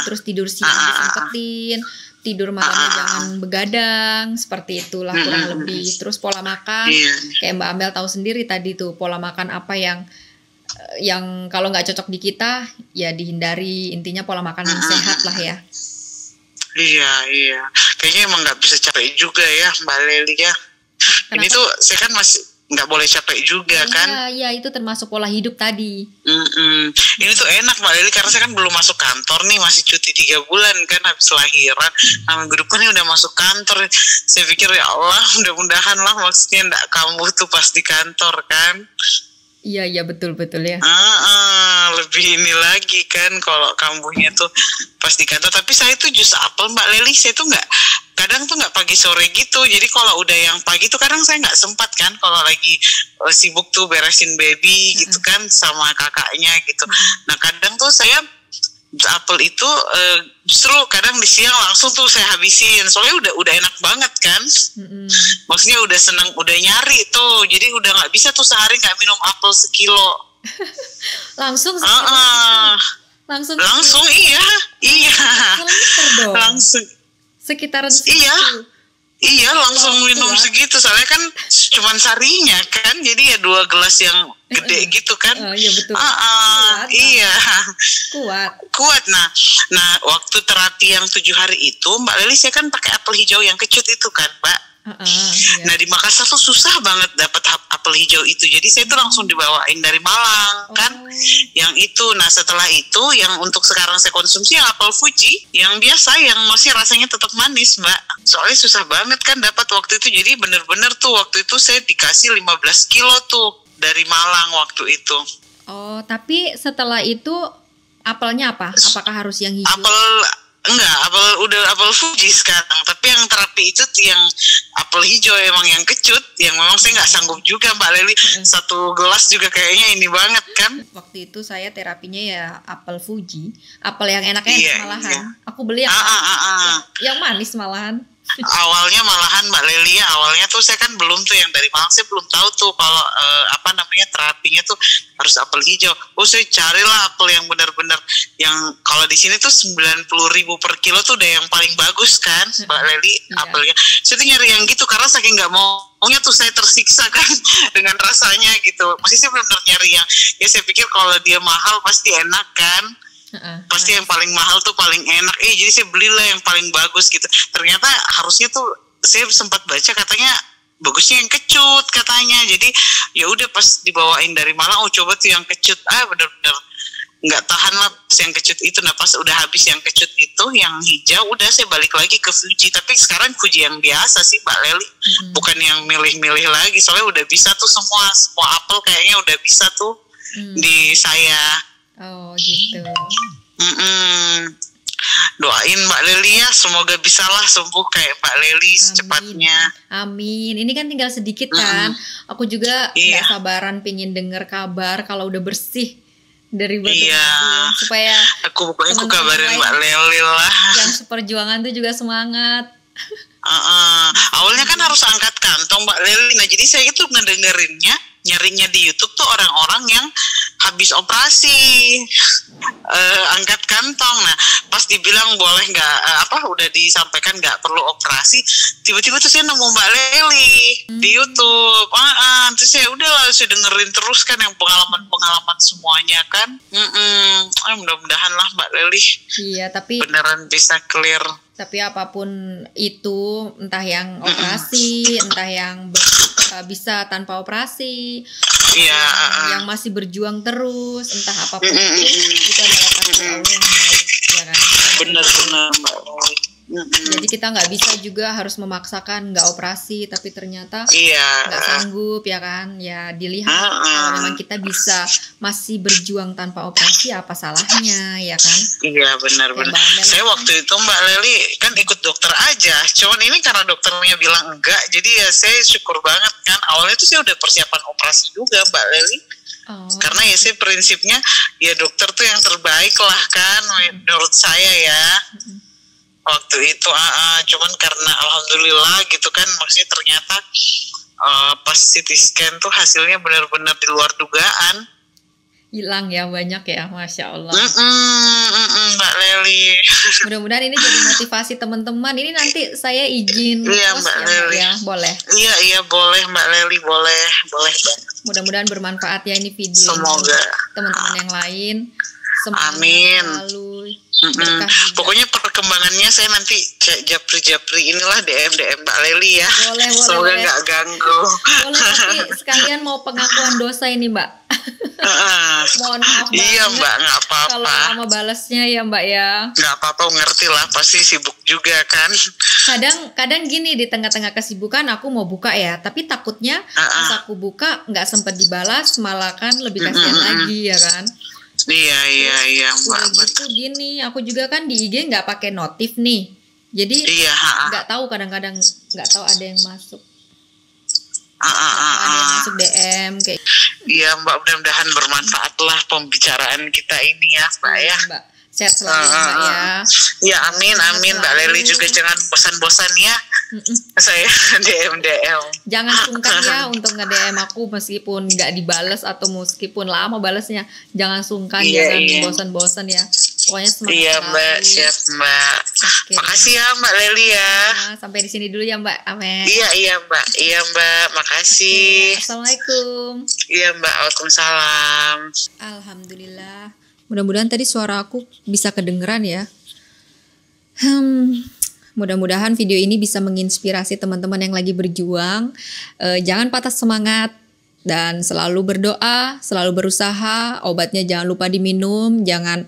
terus tidur siang disempetin, tidur malamnya jangan begadang, seperti itulah kurang lebih. Terus pola makan, kayak Mbak Amel tahu sendiri tadi tuh, pola makan apa yang kalau nggak cocok di kita ya dihindari. Intinya pola makan yang sehat lah ya. Iya. Kayaknya emang nggak bisa cari juga ya Mbak Leli ya. Kenapa? Ini tuh saya kan nggak boleh capek juga kan. Iya, itu termasuk pola hidup tadi. Ini tuh enak Mbak Leli karena saya kan belum masuk kantor nih, masih cuti 3 bulan kan habis lahiran. Nah minggu depan nih udah masuk kantor. Saya pikir ya Allah mudah-mudahan lah, maksudnya nggak kambuh tuh pas di kantor kan. Iya betul ya. Lebih ini lagi kan kalau kambuhnya tuh pas di kantor. Tapi saya tuh jus apel Mbak Leli, saya tuh kadang tuh nggak pagi sore gitu. Jadi kalau udah yang pagi tuh kadang saya nggak sempat kan, kalau lagi sibuk tuh beresin baby gitu kan sama kakaknya gitu. Nah kadang tuh saya jus apel itu justru kadang di siang langsung tuh saya habisin, soalnya udah enak banget kan. Maksudnya udah seneng, udah nyari tuh, jadi udah nggak bisa tuh sehari nggak minum apel sekilo. Langsung iya langsung sekitaran iya langsung minum segitu, soalnya kan cuman sarinya kan, jadi ya 2 gelas yang gede gitu kan. Iya betul. Kuat. Nah waktu terapi yang 7 hari itu Mbak Leli, saya kan pakai apel hijau yang kecut itu kan Mbak. Nah di Makassar tuh susah banget dapat apel hijau itu, jadi saya tuh langsung dibawain dari Malang kan, yang itu. Nah setelah itu yang untuk sekarang saya konsumsi yang apel Fuji yang biasa, yang masih rasanya tetap manis Mbak, soalnya susah banget kan dapat waktu itu. Jadi bener-bener tuh waktu itu saya dikasih 15 kilo tuh dari Malang waktu itu. Oh tapi setelah itu apelnya apa? Apakah harus yang hijau? Apel Fuji sekarang. Tapi yang terapi itu yang apel hijau emang yang kecut, yang memang saya nggak sanggup juga Mbak Leli. 1 gelas juga kayaknya ini banget kan. Waktu itu saya terapinya ya apel Fuji, apel yang enaknya malahan. Aku beli yang manis malahan. Awalnya malahan Mbak Leli, awalnya tuh saya kan belum tuh yang dari Malang, saya belum tahu tuh kalau terapinya tuh harus apel hijau. Saya carilah apel yang benar-benar yang kalau di sini tuh 90.000 per kilo tuh udah yang paling bagus kan Mbak Leli apelnya. Saya tuh nyari yang gitu karena saking nggak maunya tuh saya tersiksa kan dengan rasanya gitu. Masih saya benar-benar nyari yang saya pikir kalau dia mahal pasti enak kan. Pasti yang paling mahal tuh paling enak. Jadi saya belilah yang paling bagus gitu. Ternyata harusnya tuh saya sempat baca katanya bagusnya yang kecut katanya. Jadi ya udah pas dibawain dari Malang, coba tuh yang kecut. Bener-bener nggak tahan lah yang kecut itu. Nah pas udah habis yang kecut itu, yang hijau, udah saya balik lagi ke Fuji. Tapi sekarang Fuji yang biasa sih Mbak Leli, bukan yang milih-milih lagi. Soalnya udah bisa tuh semua apel kayaknya udah bisa tuh di saya. Oh gitu. Doain Mbak Leli ya, semoga bisalah sembuh kayak Mbak Leli secepatnya. Amin. Ini kan tinggal sedikit kan. Aku juga gak sabaran pengen dengar kabar kalau udah bersih dari badan supaya aku kabarin Mbak Leli lah. Yang seperjuangan tuh juga semangat. Awalnya kan harus angkat kantong Mbak Leli. Nah jadi saya itu nyarinya di YouTube tuh orang-orang yang habis operasi angkat kantong. Nah pas dibilang boleh nggak udah disampaikan nggak perlu operasi, tiba-tiba tuh saya nemu Mbak Leli di YouTube. Terus saya saya dengerin terus kan yang pengalaman semuanya kan. Mudah-mudahan lah Mbak Leli. Iya tapi beneran bisa clear. Tapi apapun itu, entah yang operasi, entah yang bisa tanpa operasi, yang masih berjuang terus, entah apapun itu adalah takdir Allah yang baik, ya kan? Benar-benar. Jadi kita nggak bisa juga harus memaksakan nggak operasi, tapi ternyata nggak sanggup, ya kan? Ya dilihat kalau memang kita bisa masih berjuang tanpa operasi, apa salahnya, ya kan? Iya benar-benar. Saya waktu itu Mbak Leli kan ikut dokter aja, cuman ini karena dokternya bilang enggak, jadi ya saya syukur banget kan. Awalnya tuh saya udah persiapan operasi juga Mbak Leli. Karena ya saya prinsipnya ya dokter tuh yang terbaik lah kan menurut saya ya. Waktu itu cuman karena alhamdulillah gitu kan, maksudnya ternyata pas CT scan tuh hasilnya benar-benar di luar dugaan. Hilang ya banyak ya, Masya Allah. Mbak Leli. Mudah-mudahan ini jadi motivasi teman-teman. Ini nanti saya izin Mbak Leli. Ya, boleh. Iya boleh Mbak Leli, boleh banget. Mudah-mudahan bermanfaat ya ini video. Semoga teman-teman yang lain. Amin. Selalu. Pokoknya perkembangannya saya nanti japri inilah DM Mbak Leli ya. Boleh. Semoga nggak ganggu. Boleh, tapi sekalian mau pengakuan dosa ini Mbak. Mohon maaf banget. Iya Mbak, nggak apa-apa. Kalau lama balasnya ya Mbak ya. Nggak apa-apa, ngerti lah, pasti sibuk juga kan. Kadang gini, di tengah-tengah kesibukan aku mau buka ya, tapi takutnya pas aku buka nggak sempet dibalas, malah kan lebih kasihan lagi ya kan. Iya Mbak. Udah gitu gini, aku juga kan di IG nggak pakai notif nih, jadi nggak tahu, kadang-kadang nggak tahu ada yang masuk. Ada yang masuk DM kayak. Iya Mbak, mudah-mudahan bermanfaat lah pembicaraan kita ini ya Mbak ya. Mbak, sehat selalu Mbak ya. Ya amin Mbak Leli juga jangan bosan-bosan ya. Saya DM. Jangan sungkan ya untuk nge-DM aku meskipun nggak dibales atau meskipun lama balasnya. Jangan sungkan, jangan bosan-bosan ya. Pokoknya semangat. Iya Mbak, siap Mbak. Okay. Makasih ya Mbak Leli ya. Sampai di sini dulu ya Mbak. Amin. Iya Mbak, makasih. Assalamualaikum. Iya Mbak, waalaikumsalam. Alhamdulillah. Mudah-mudahan tadi suara aku bisa kedengeran ya. Mudah-mudahan video ini bisa menginspirasi teman-teman yang lagi berjuang. Jangan patah semangat dan selalu berdoa, selalu berusaha. Obatnya jangan lupa diminum, jangan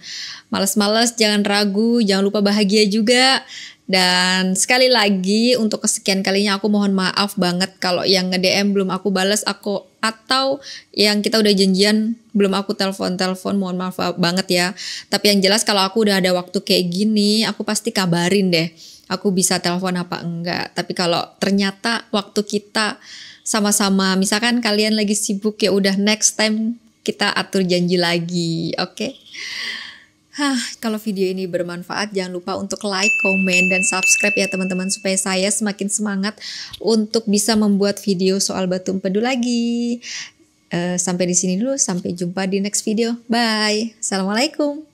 malas-malas, jangan ragu, jangan lupa bahagia juga. Dan sekali lagi untuk kesekian kalinya aku mohon maaf banget kalau yang nge-DM belum aku balas atau yang kita udah janjian belum aku telepon, mohon maaf banget ya. Tapi yang jelas kalau aku udah ada waktu kayak gini, aku pasti kabarin deh. Aku bisa telepon apa enggak. Tapi kalau ternyata waktu kita sama-sama, misalkan kalian lagi sibuk, ya udah next time kita atur janji lagi, oke? Kalau video ini bermanfaat, jangan lupa untuk like, komen, dan subscribe ya teman-teman, supaya saya semakin semangat untuk bisa membuat video soal batu empedu lagi. Sampai di sini dulu, sampai jumpa di next video. Bye. Assalamualaikum.